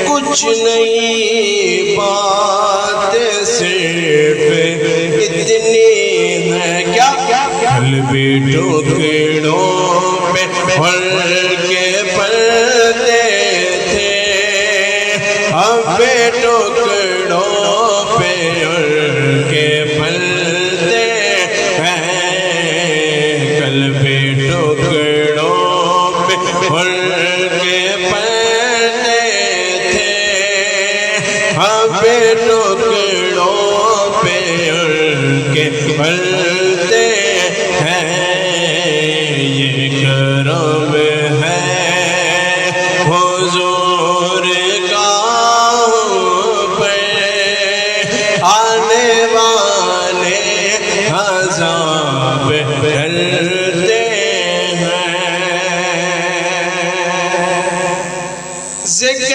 کچھ نہیں بات صرف اتنی ہے کیا قلبی ٹکڑوں پہ پھل کے پلتے تھے اب ٹکڑوں پہ پھل کے پلتے ہیں قلبی ٹکڑوں پہ پھل کے پلتے ہم ٹکڑوں پہ کے پلتے ہیں یہ کرم ہے حضور کا پہ آنے والے عذاب ٹلتے ہیں ذکر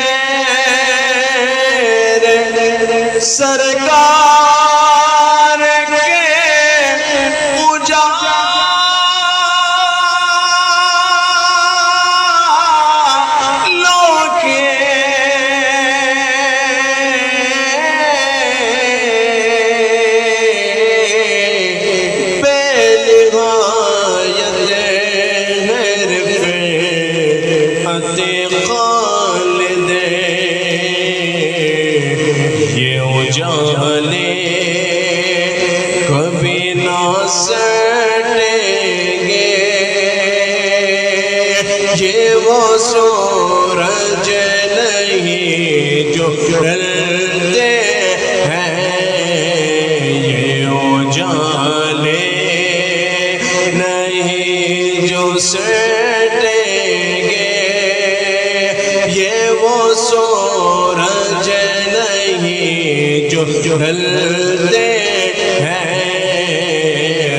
سرکار کے اجالوں کے بے نہایت رفعت خالد یہ اجالے کبھی نہ سٹیں گے یہ وہ سورج نہیں جو ڈھلتے ہیں یہ اجالے نہیں جو سٹیں گے یہ وہ سورج نہیں جو ڈھلتے ہیں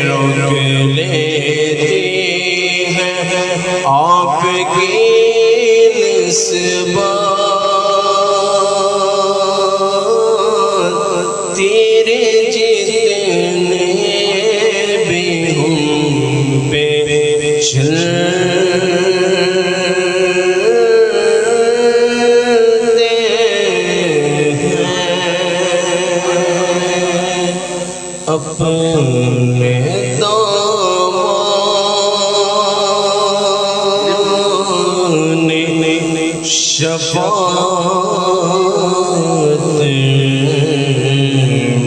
روک لیتی ہے آپ کی نسبت تیرے جتنے بھی ہم پہ چلتے اپنے دامان شفاعت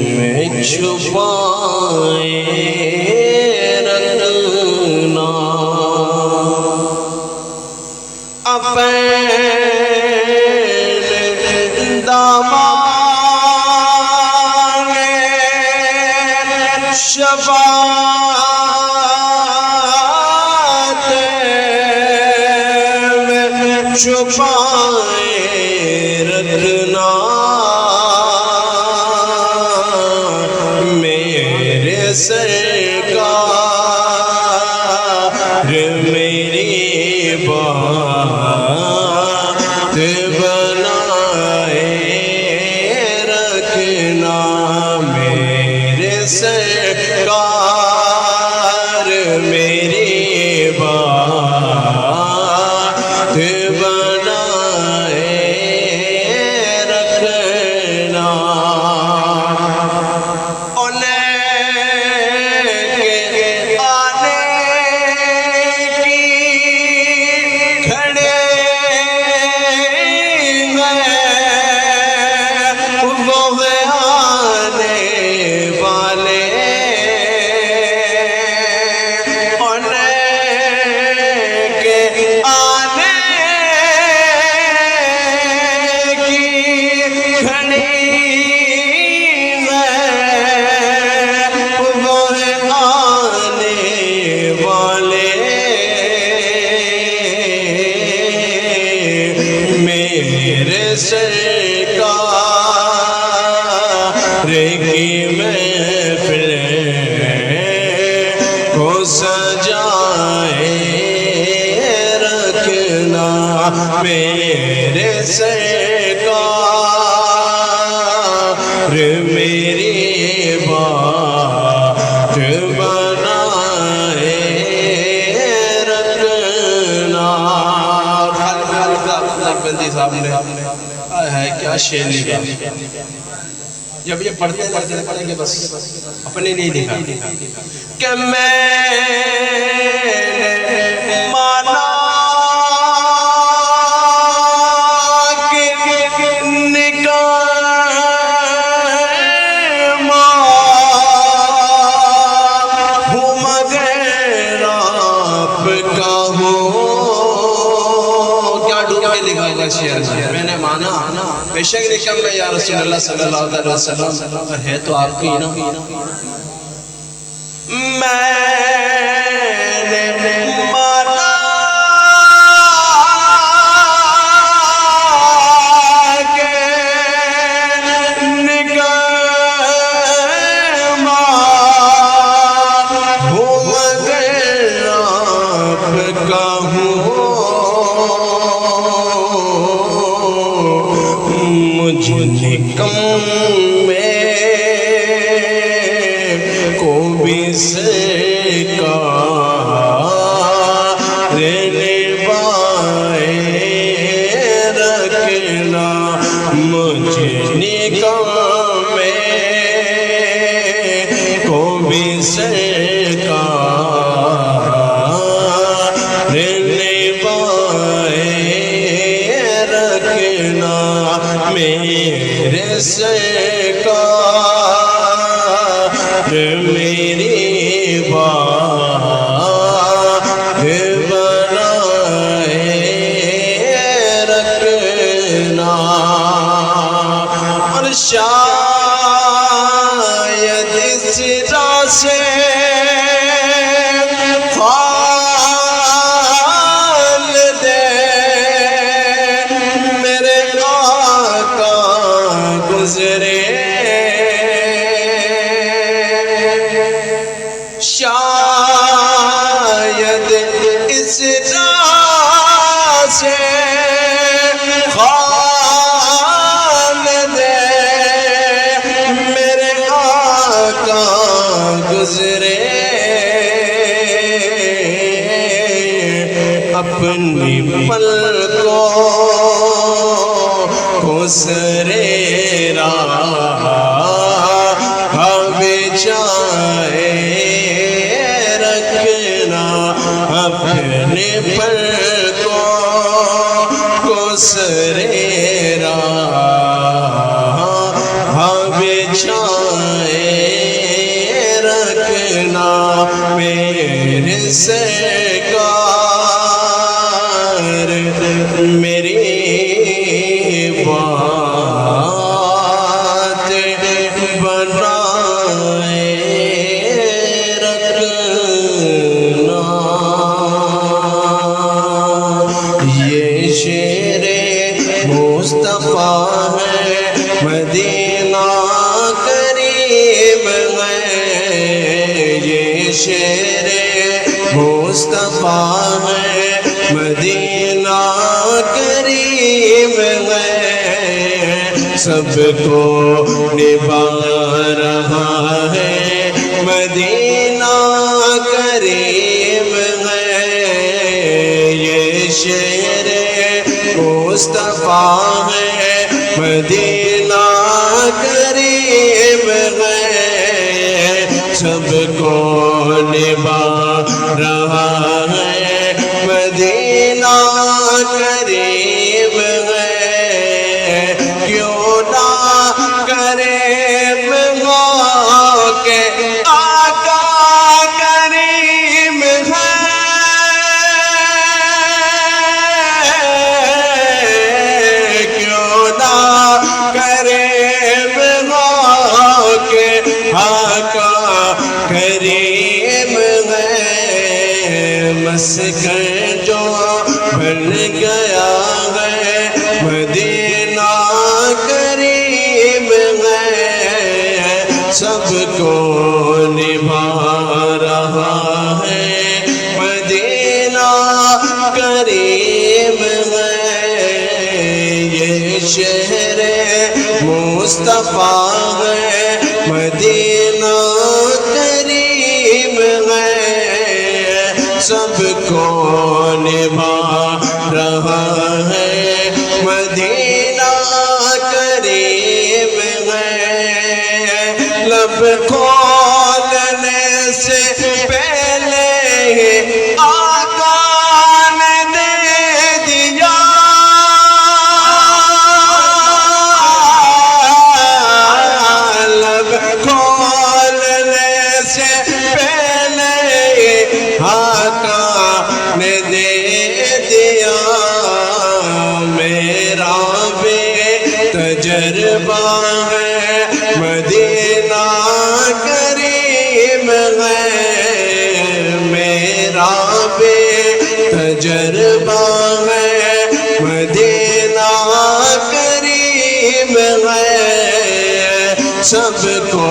میں چھپائے رکھنا اپنے دامان شفاعت میں چھپائے رکھنا میرے سرکار میری بات بنائے رکھنا میرے سرکار میری بات بنائے رکھنا کھڑی ہے وہ آنے والے میرے سرکار کی محفل کو سجائے رکھنا میرے سرکار میری بات بنائے رکھنا بندی صاحب نے ہے کیا شعر لکھا جب یہ پڑھتے پڑھیں گے بس اپنے لیے لکھا کہ میں نے مانا کہ نگاہ ہوں مگر آپ کا ہوں کیا ڈوب کے لکھا ہوگا شعر میں نے مانا بے شک لکھا میں یا رسول اللہ صلی اللہ علیہ وسلم اور ہے تو آپ کی نا میں نے مانا کہ نگاہ ہوں مگر آپ کا ہوں مجھ نکم میں کو بھی سرکار نبھائے رکھنا مجھ نکم میں کو بھی سرکار نبھائے رکھنا میرے سرکار میری بات بنائے رکھنا اور شاید اس راہ سے شاید اس راہ سے خالد میرے آقا گزرے اپنی پلکوں کو سرے راہ بچھائے رکھنا اپنے پلکوں کو سرے راہ بچھائے رکھنا میرے سرکار میری بات بنائے رکھنا یہ شعر مصطفیٰ ہے مدینہ قریب ہے یہ شعر مصطفیٰ ہے مدینہ قریب ہے سب کو نبھا رہا ہے مدینہ قریب ہے یہ شعر مصطفیٰ ہے مدینہ قریب ہے سب کو نبھا رہا ہے مدینہ قریب ہے کیوں نہ قریب ہو کہ آقا کریم ہے کیوں نہ قریب مسکن جو بن گیا ہے مدینہ کریم ہے سب کو نبھا رہا ہے مدینہ کریم ہے یہ شہر مصطفیٰ ہے مدینہ کریم ہے سب کو نبھا رہا ہے مدینہ کریم ہے لب کھولنے سے پہلے آقا نے دے دیا لب کھولنے سے پہلے آقا نے دے دیا میرا بھی تجربہ ہے مدینہ کریم ہے میرا بھی تجربہ ہے مدینہ کریم ہے سب کو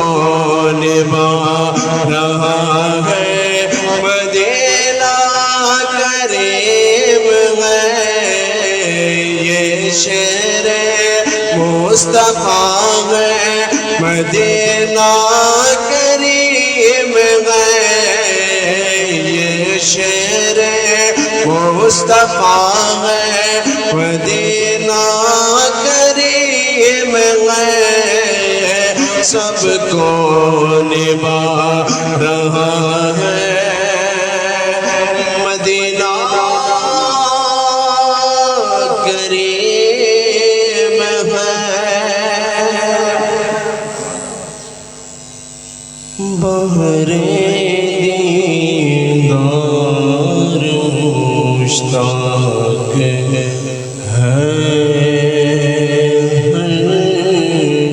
نبھا رہا ہے مدینہ کریم ہے یہ شہر مصطفیٰ ہے مدینہ کریم ہے یہ شہر مصطفیٰ ہے مدینہ کریم ہے سب کو نبھا رہا ہے مدینہ کریم ہے بہر دیدار مشتاق ہے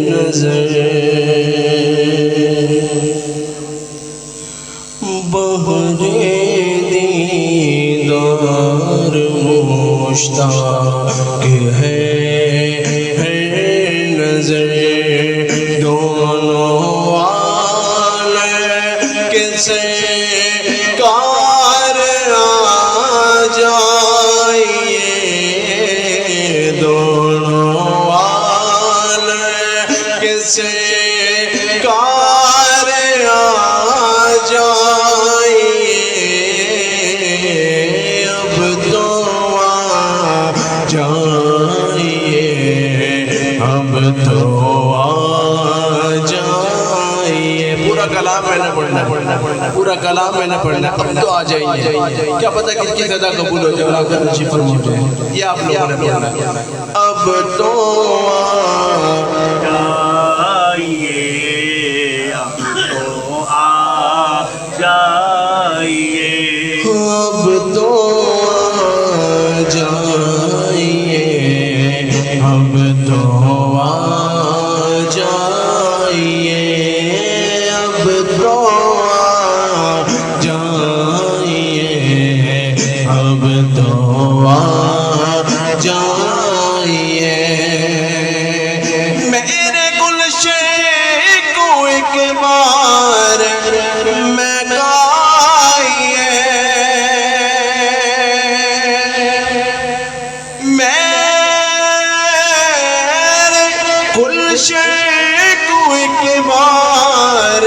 نظر بہر دیدار مشتاق ہے نظر دونوں کسے کار آ جائیے دونوں والے کسے کار آ جائیے اب تو آ جائیے اب تو آ جائیے پورا کلام میں نے پڑھنا پورا کلام میں نے پڑھنا اب تو آ جائیے کیا پتہ کس کی صدا قبول ہو جائے اللہ کا نصیب فرما جائے یہ آپ لوگوں نے پڑھنا اب تو آ جائیے اب تو آ جائیے اب تو آ جائیے اب تو آ جائیے اب تو آ جائیے اب تو آ جائیے میرے گلشن کو ایک بار میں گائیے گلشن کو ایک بار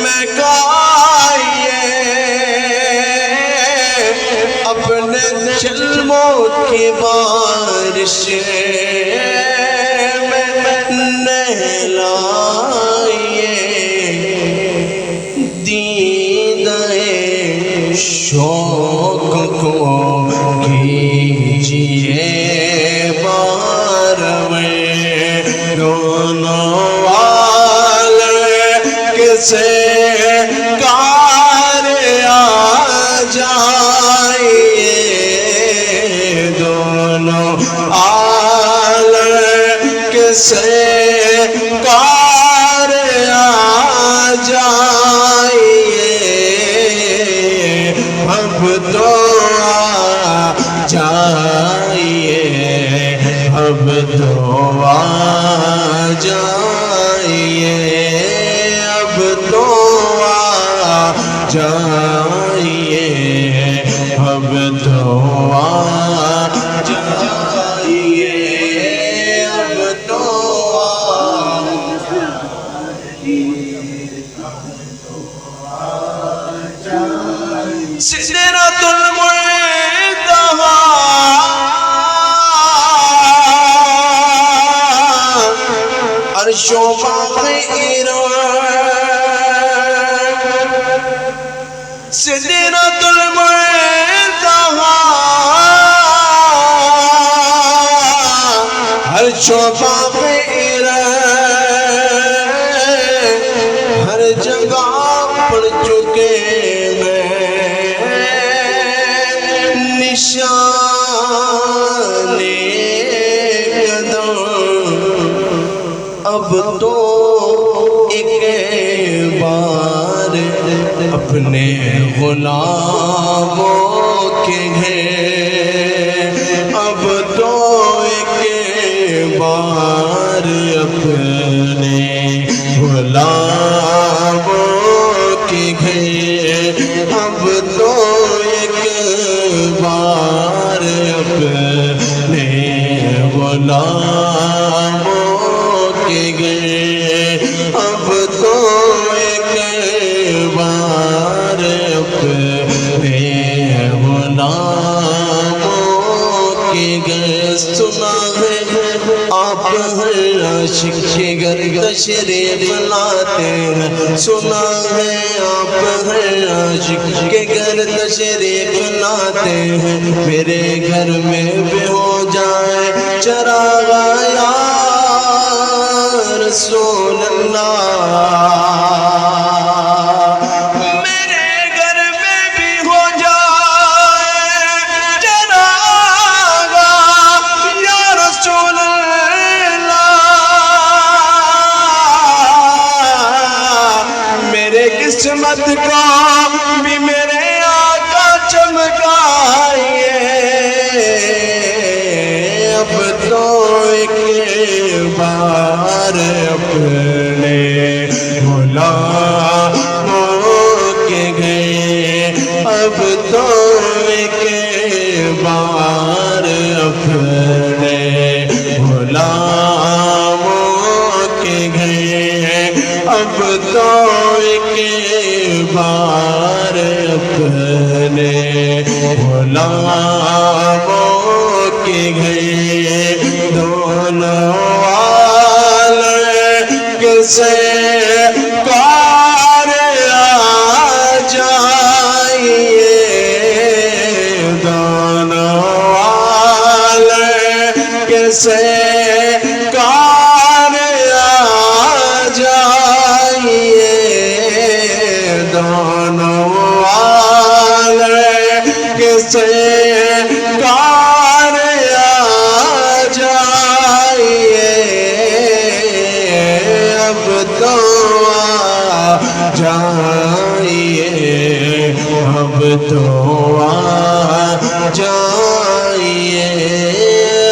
میں گائیے اپنے چلموں کی بارش میں نہلائیے دیدہ شوق کو کیجیے بار میں دونوں والے کسے کار آ جائیے دونوں والے کسے کار آ جائیے اب تو جائیے اب تو آ جائیے اب تو آ جائیے اب تو آ سدرۃ المنتہا عرش و باغ ایران سدرۃ المنتہا عرش و باغ ایران ہر جگہ پڑ چکے نشان قدم اب تو ایک بار اپنے غلاموں کے گھر اب تو ایک بار اپنے غلاموں کے گھر اب تو ایک بار اپنے غلاموں کے گئے اب تو ایک بار اپنے غلاموں کے گئے سنا ہے آپ ہر عاشق کے گھر تشریف لاتے ہیں سنا ہے آپ ہر عاشق کے گھر تشریف لاتے ہیں میرے گھر میں بھی ہو جائے چراغ یا رسول اللہ میرے گھر میں بھی ہو جائے چراغ یا رسول اللہ میرے قسمت کو بھی میرے آقا چمکائیے اب تو ایک بار اپنے غلاموں کے گئے اب تو ایک بار اپنے غلاموں کے گئے اب تو ایک بار اپنے غلاموں کے گئے دونوں والے کسے کار آ جائیے دونوں والے کسے کار آ جائیے دونوں والے کسے کار آ جائیے اب تو آ جائیے اب تو آ جائیے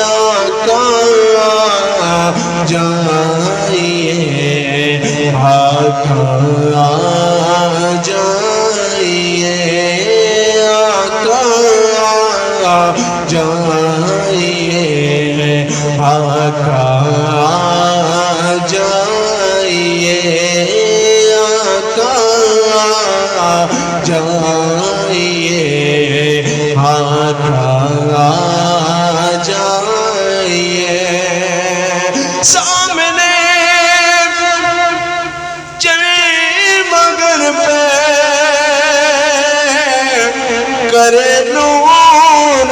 آقا آ جائیے آقا آ جائیے آقا آ جائیے آقا آ جائیے آقا آ جائیے آقا آ جائیے سامنے چلے مگر پہ کرے نور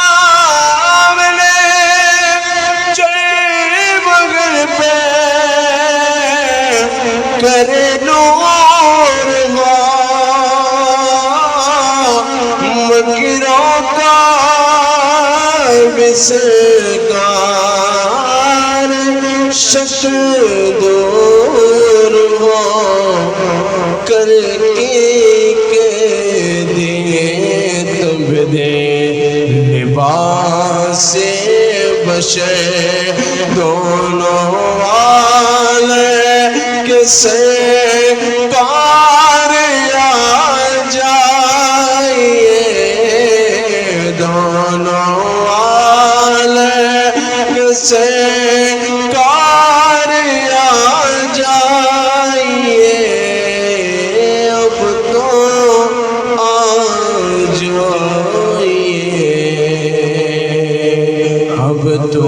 سامنے چلے مگر پہ کرے نور مکروں کا بسکار شک دور ہو کر کے دے تب دے لباس سے بشر دونوں والے کسے کار آ جائیے دونوں والے کسے کار آ جائیے اب تو آ جائیے اب تو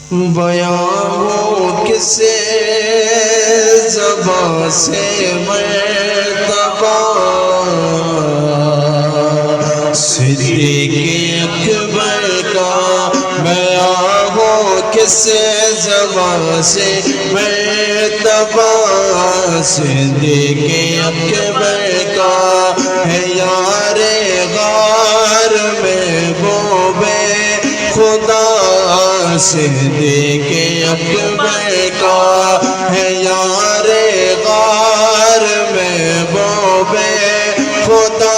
بیان ہو کسے زبان سے مرتبہ صدیق اکبر کا بیان ہو کسے زبان سے مرتبہ صدیق اکبر کا ہے یار غار میں وہ بے خدا صدیق اکبر کا ہے یار غار میں وہ بے خدا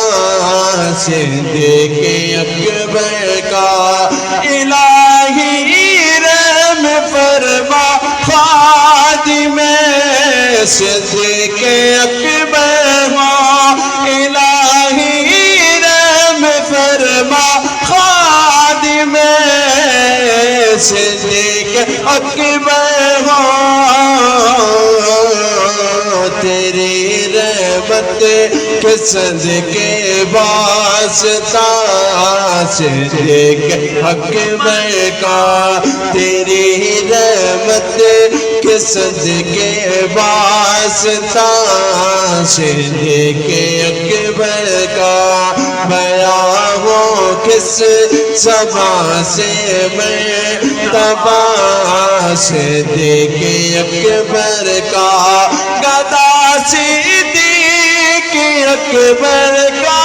صدیق اکبر کا الہی رحم فرما خادم صدیق اکبر ہو الہی رحم فرما خادم صدیق اکبر ہو تیری رحمت کے صدقے واسطہ صدیق اکبر کا تیری رحمت کے صدقے واسطہ صدیق اکبر کا بیان ہو کس زبان سے مرتبہ صدیق اکبر کا گدا صدیق اکبر کا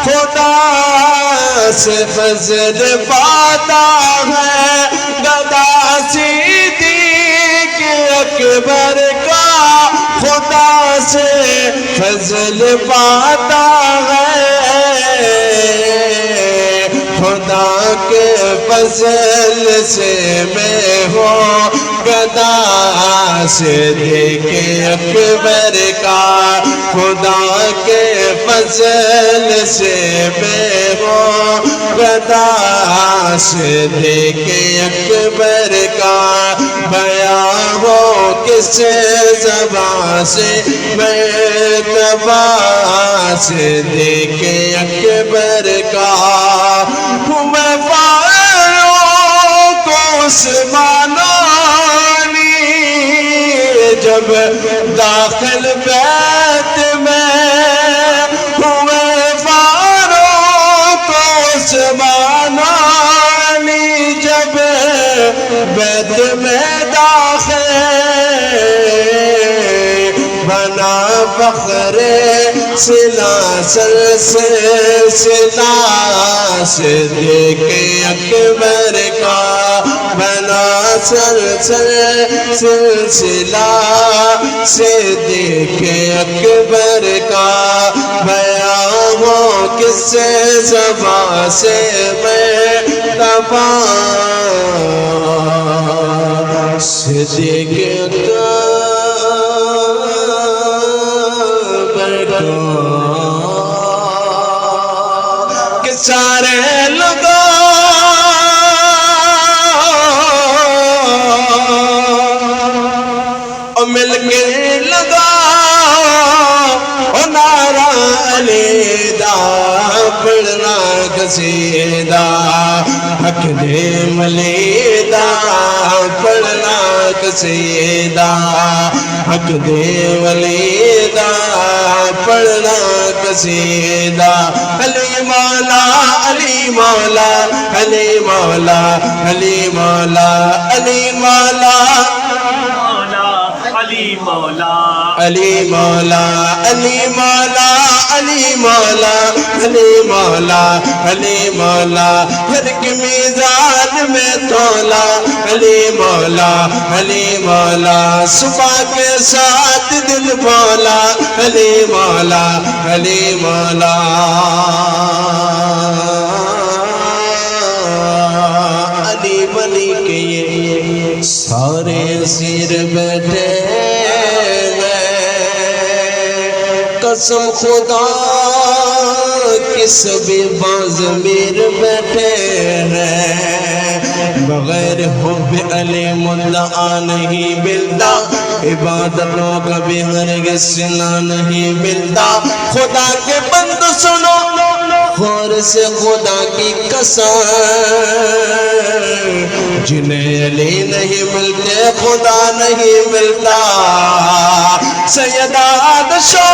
خدا سے فضل پاتا ہے گدا صدیق اکبر کا خدا سے فضل پاتا ہے خدا کے فضل سے میں ہوں گدا صدیق اکبر کا خدا کے فضل سے میں ہوں گدا صدیق اکبر کا بیان ہو کس زبان سے مرتبہ صدیق اکبر کا میں فاروق عثمانی جب داخل بیت میں ہوئے فاروق عثمانی جب بیت میں داخل بنا فخر سلاسل سلسلہ صدیق اکبر کا بنا سلسل سلسلہ صدیق اکبر کا بیان ہو کس زبان سے مرتبہ صدیق کہ سارے لوگوں ملیدہ پڑھنا قصیدہ حق دے ملیدہ پڑھنا قصیدہ حق دے ملیدہ پڑھنا قصیدہ علی مولا علی مولا علی مولا علی مولا علی مولا علی مولا علی مولا علی مولا علی مولا علی مولا علی مولا ہر ایک میزان میں تولا علی مولا علی مولا صبح کے ساتھ دل بولا علی مولا علی مولا علی بلی کے یہ سارے سیر بیٹھے قسم خدا کی سبھی باز میر بیٹھے ہیں بغیر حب علی مدعا نہیں ملتا عبادتوں کا بھی ہرگز صلہ نہیں ملتا خدا کے بند سنو غور سے خدا کی قسم جنہیں علی نہیں ملتے خدا نہیں ملتا سیداد شو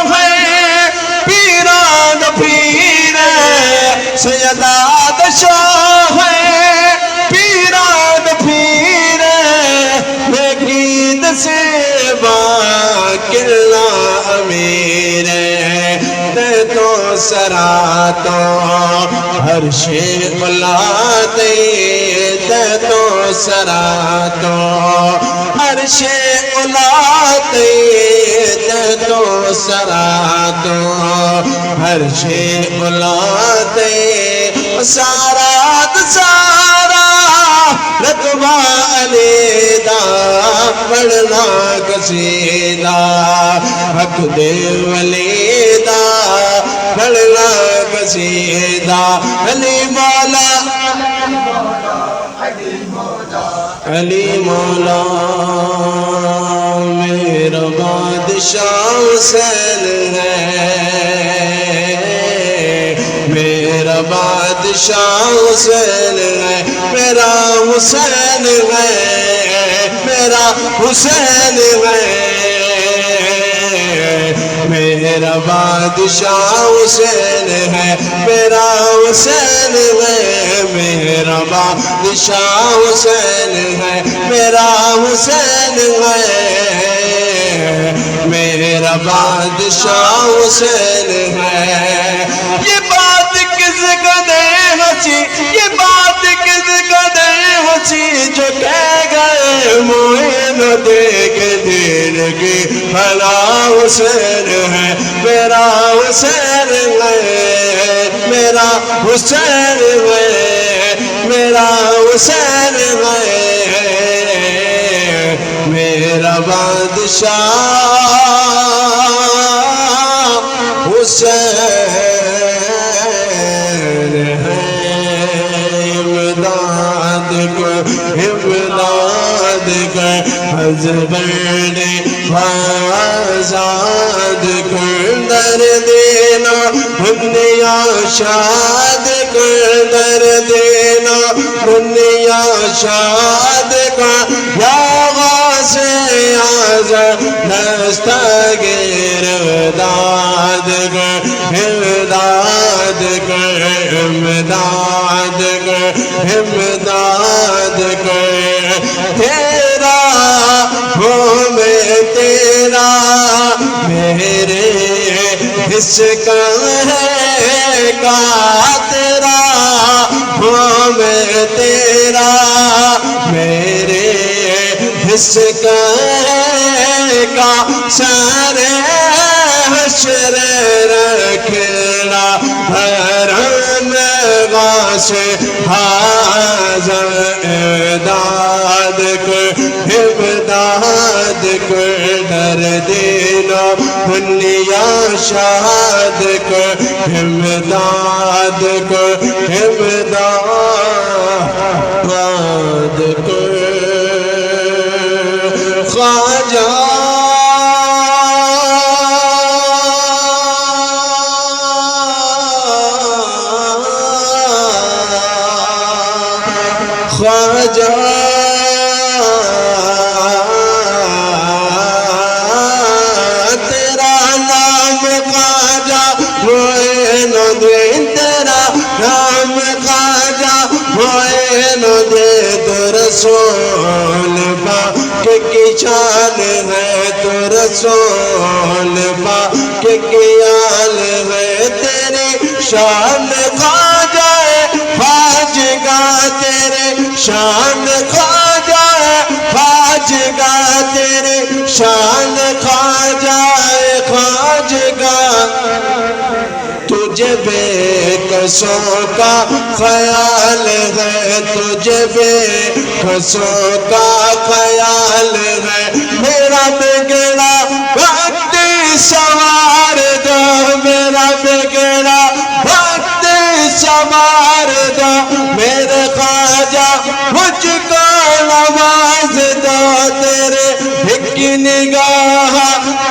ہے پیران پیر سیداد شو ہے پیران پیر میں گید سے باکلہ امیر تے تو سراتو ہر شیخ لاتے تے تو سراتو ہر شیخ لاتے تے تو سراتو ہر شیخ لاتے سارات سارا رتبہ علیدہ پڑھنا قصیدہ حق دے ولیدہ پڑھنا قصیدہ علی مولا علی مولا میرا بادشاہ حسین ہے میرا بادشاہ حسین ہے میرا حسین ہے میرا حسین ہے میرا بادشاہ حسین ہے میرا حسین ہے میرا بادشاہ حسین ہے میرا حسین ہے میرا بادشاہ حسین ہے یہ بات کس قدر ہنسی یہ بات کس قدر ہنسی جو کہہ گئے موئن دیکھ دیر کی بھلا حسین ہے میرا حسین ہے میرا حسین ہے میرا حسین ہے میرا بادشاہ حسین ہے امداد کر حضرت آزاد کر در دینا دنیا شاد کر در دینا دنیا شاد کر یا غاث اعظم دستگیر امداد کر امداد کر امداد کر امداد کر تیرا ہو میں تیرا میرے حص کا ہے کا تیرا ہو میں تیرا میرے حص کا ہے کا سارے حشر رکھنا حرم غاث حاضر امداد کر امداد کر در دینا دنیا شاد کر امداد کر امداد کر خواجہ رسول پاک کی شان ہے تو رسول پاک کی آل ہے تیری شان خواجہ خواجگاہ تیرے شان خواجہ خواجگاہ تیرے شان خواجہ خواجگاہ تجھے بے کسوں کا خیال ہے تجھے بے کسوں کا خیال ہے میرا بگڑا وقت سوار دو میرا بگڑا وقت سوار دو میرے خواجہ مجھ کو نواز دو تیرے ایک نگاہ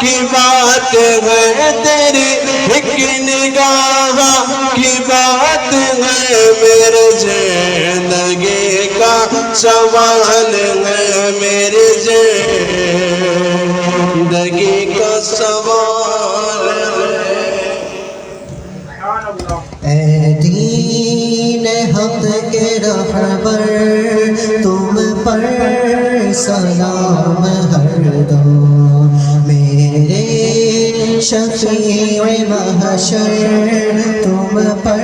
کی بات ہے تیری ایک نگاہ کی بات ہے میرے زندگی کا سوال ہے میرے زندگی کا سوال ہے اے دین حق کے رہبر تم پر سلام ہر دم میرے شفیع محشر تم پر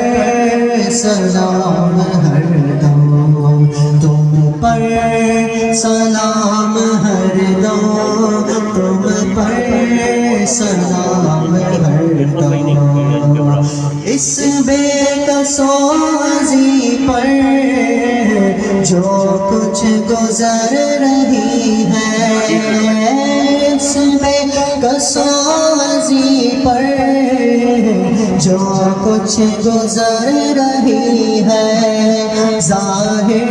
سلام ہر دم تم پر سلام ہر دم تم پر سلام ہر دم اس بے کسوزی پر جو کچھ گزر رہی ہے اس بے کسوزی پر جو کچھ گزر رہی ہے ظاہر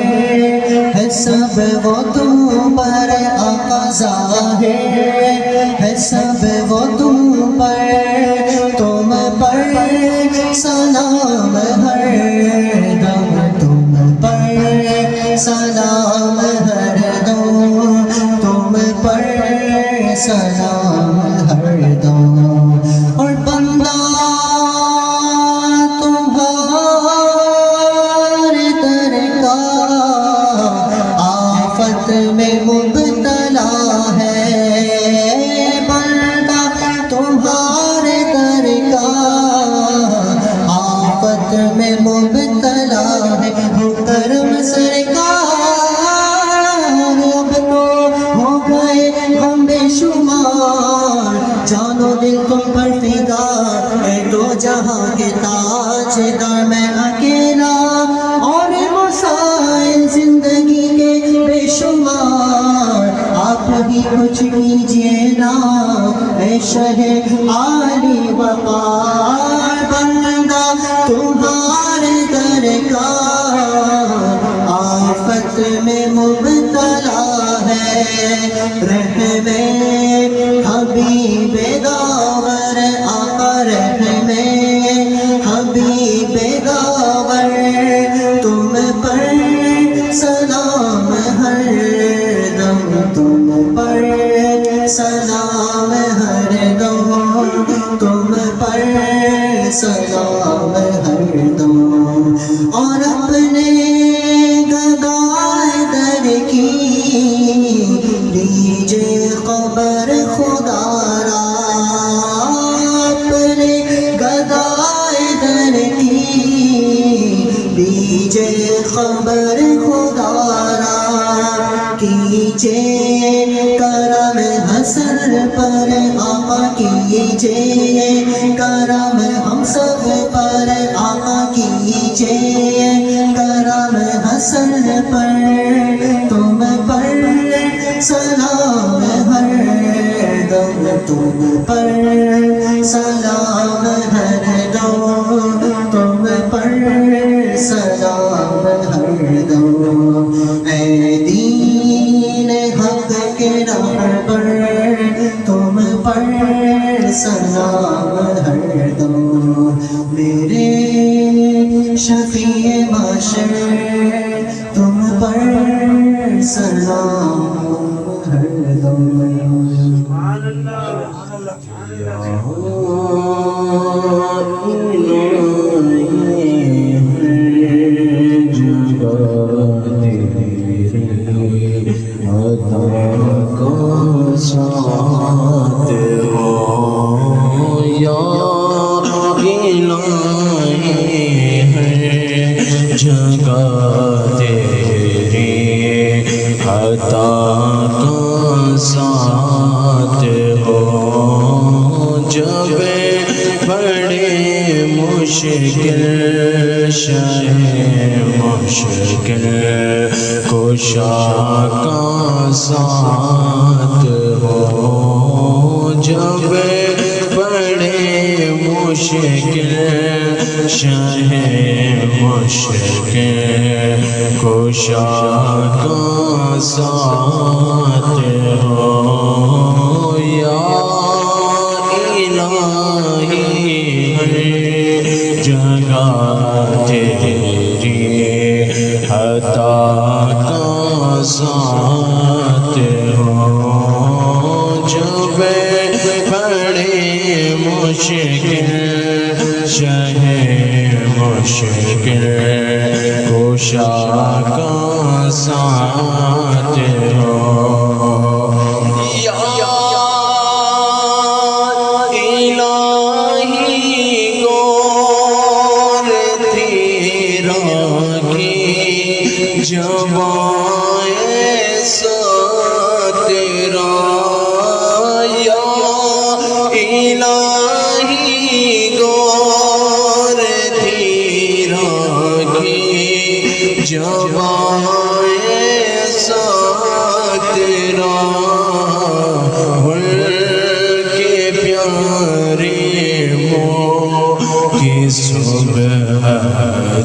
ہے سب وہ تم پر آقا ظاہر ہے سب وہ تم پر تم پر سلام ہر دم تم پر سلام ہر دم تم پر سلام ہر دم اور بندہ تمہارے در کا آفت میں مبتلا ہے بندہ تمہارے در کا آفت میں مبتلا ہے کرم سرکار اب تو ہو گئے ہم بے شمار جانو دل تم پر فدا اے دو جہاں کے تاجدار میں اکیلا اور مسائل زندگی کے بے شمار آپ ہی کچھ کیجئے نا اے شہ عالی وقار بندہ تمہارے در کا آفت میں مبتلا ہے رحم حبیب داور آقا رحم حبیب داور تم پر سلام ہر دم تم پر سلام ہر دم تم پر سلام ہر دم اور اپنے گدائے در کی لیجے خبر خدا را اپنے گدائے در کی لیجے خبر خدا را کیجے کرم حسن پر آقا کیجے کرم ہم سب پر آقا کیجے کرم حسن پر تم پر سلام ہر دم تم پر سلام ہر دم تم پر سلام ہر دم اے دین حق کے رہبر تم پر سلام ہر دم میرے شفیع محشر تم پر سلام ہر دم عطا کا ساتھ ہو جب بڑے مشکل شہ مشکل کشا کا ساتھ ہو جب بڑے مشکل شہ مشکل کشا کا ساتھ ہو یا الہی جگہ تیری عطا کا ساتھ ہو جب بڑے مشکل شہ مشکل کشا کا ساتھ ہو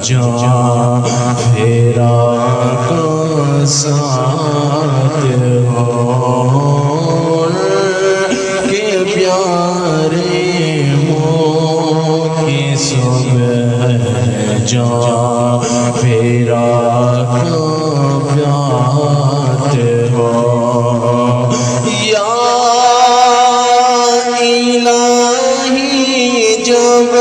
جان پھیرا کا ساتھ ہو کہ پیارے مو کی صبح جان پھیرا کا پیات ہو یا الہی جب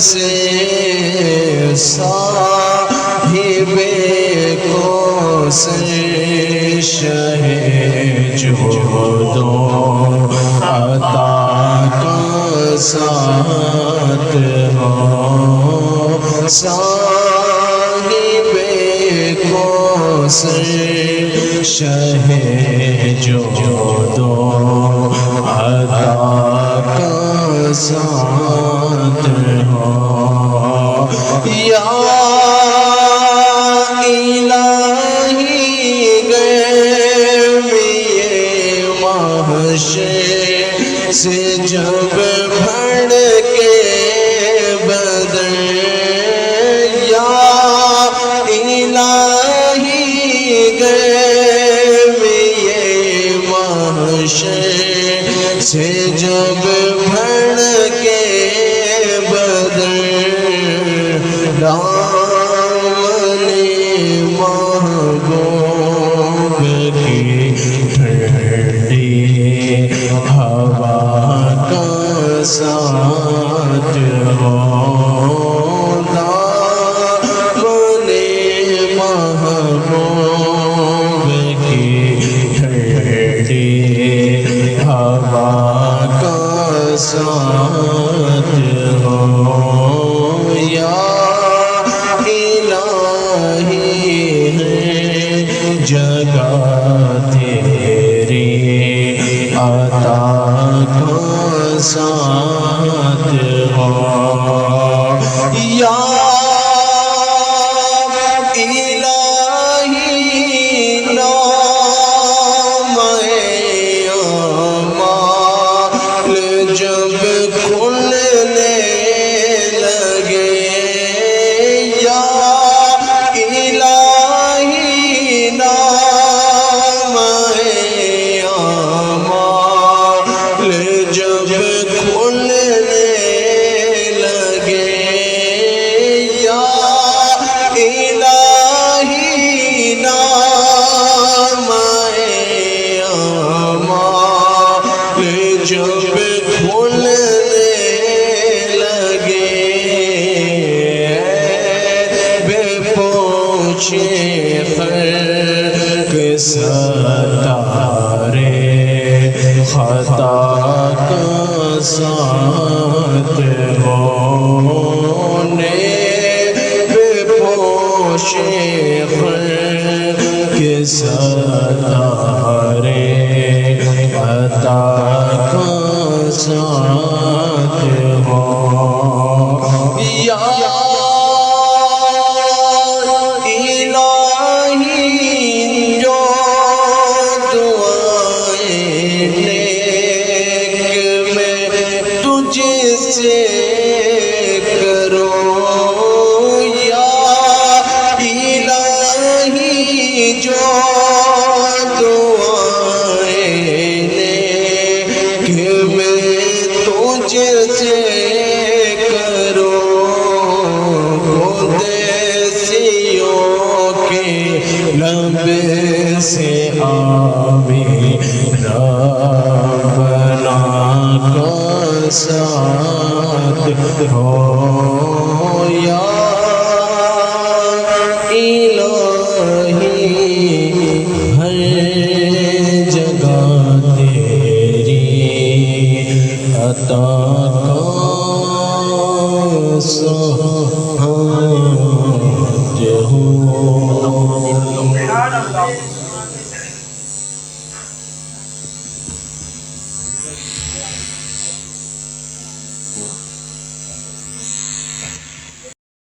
سے صاحب کو سے شہ جود و عطا کا ساتھ ہو صاحب کو سے شہ جود و عطا کا ساتھ ہو یا الہی غیب یہ محشر سے جب بھڑ کے بدر یا الہی غیب یہ محشر سے جب بھڑ کے دامن محبوب کی ٹھنڈی ہوا کا ساتھ ہو دامن محبوب کی ٹھنڈی ہوا کا ساتھ ہو یا جگہ تیری عطا کا ساتھ ہو خلق ستارے خطا کا ساتھ ہونے بے پوش خلق ستارے خطا کا ساتھ ہو یا سے آبی ربنا کا ساتھ ہو یا الہی ہر جگہ تیری عطا کا ساتھ ہو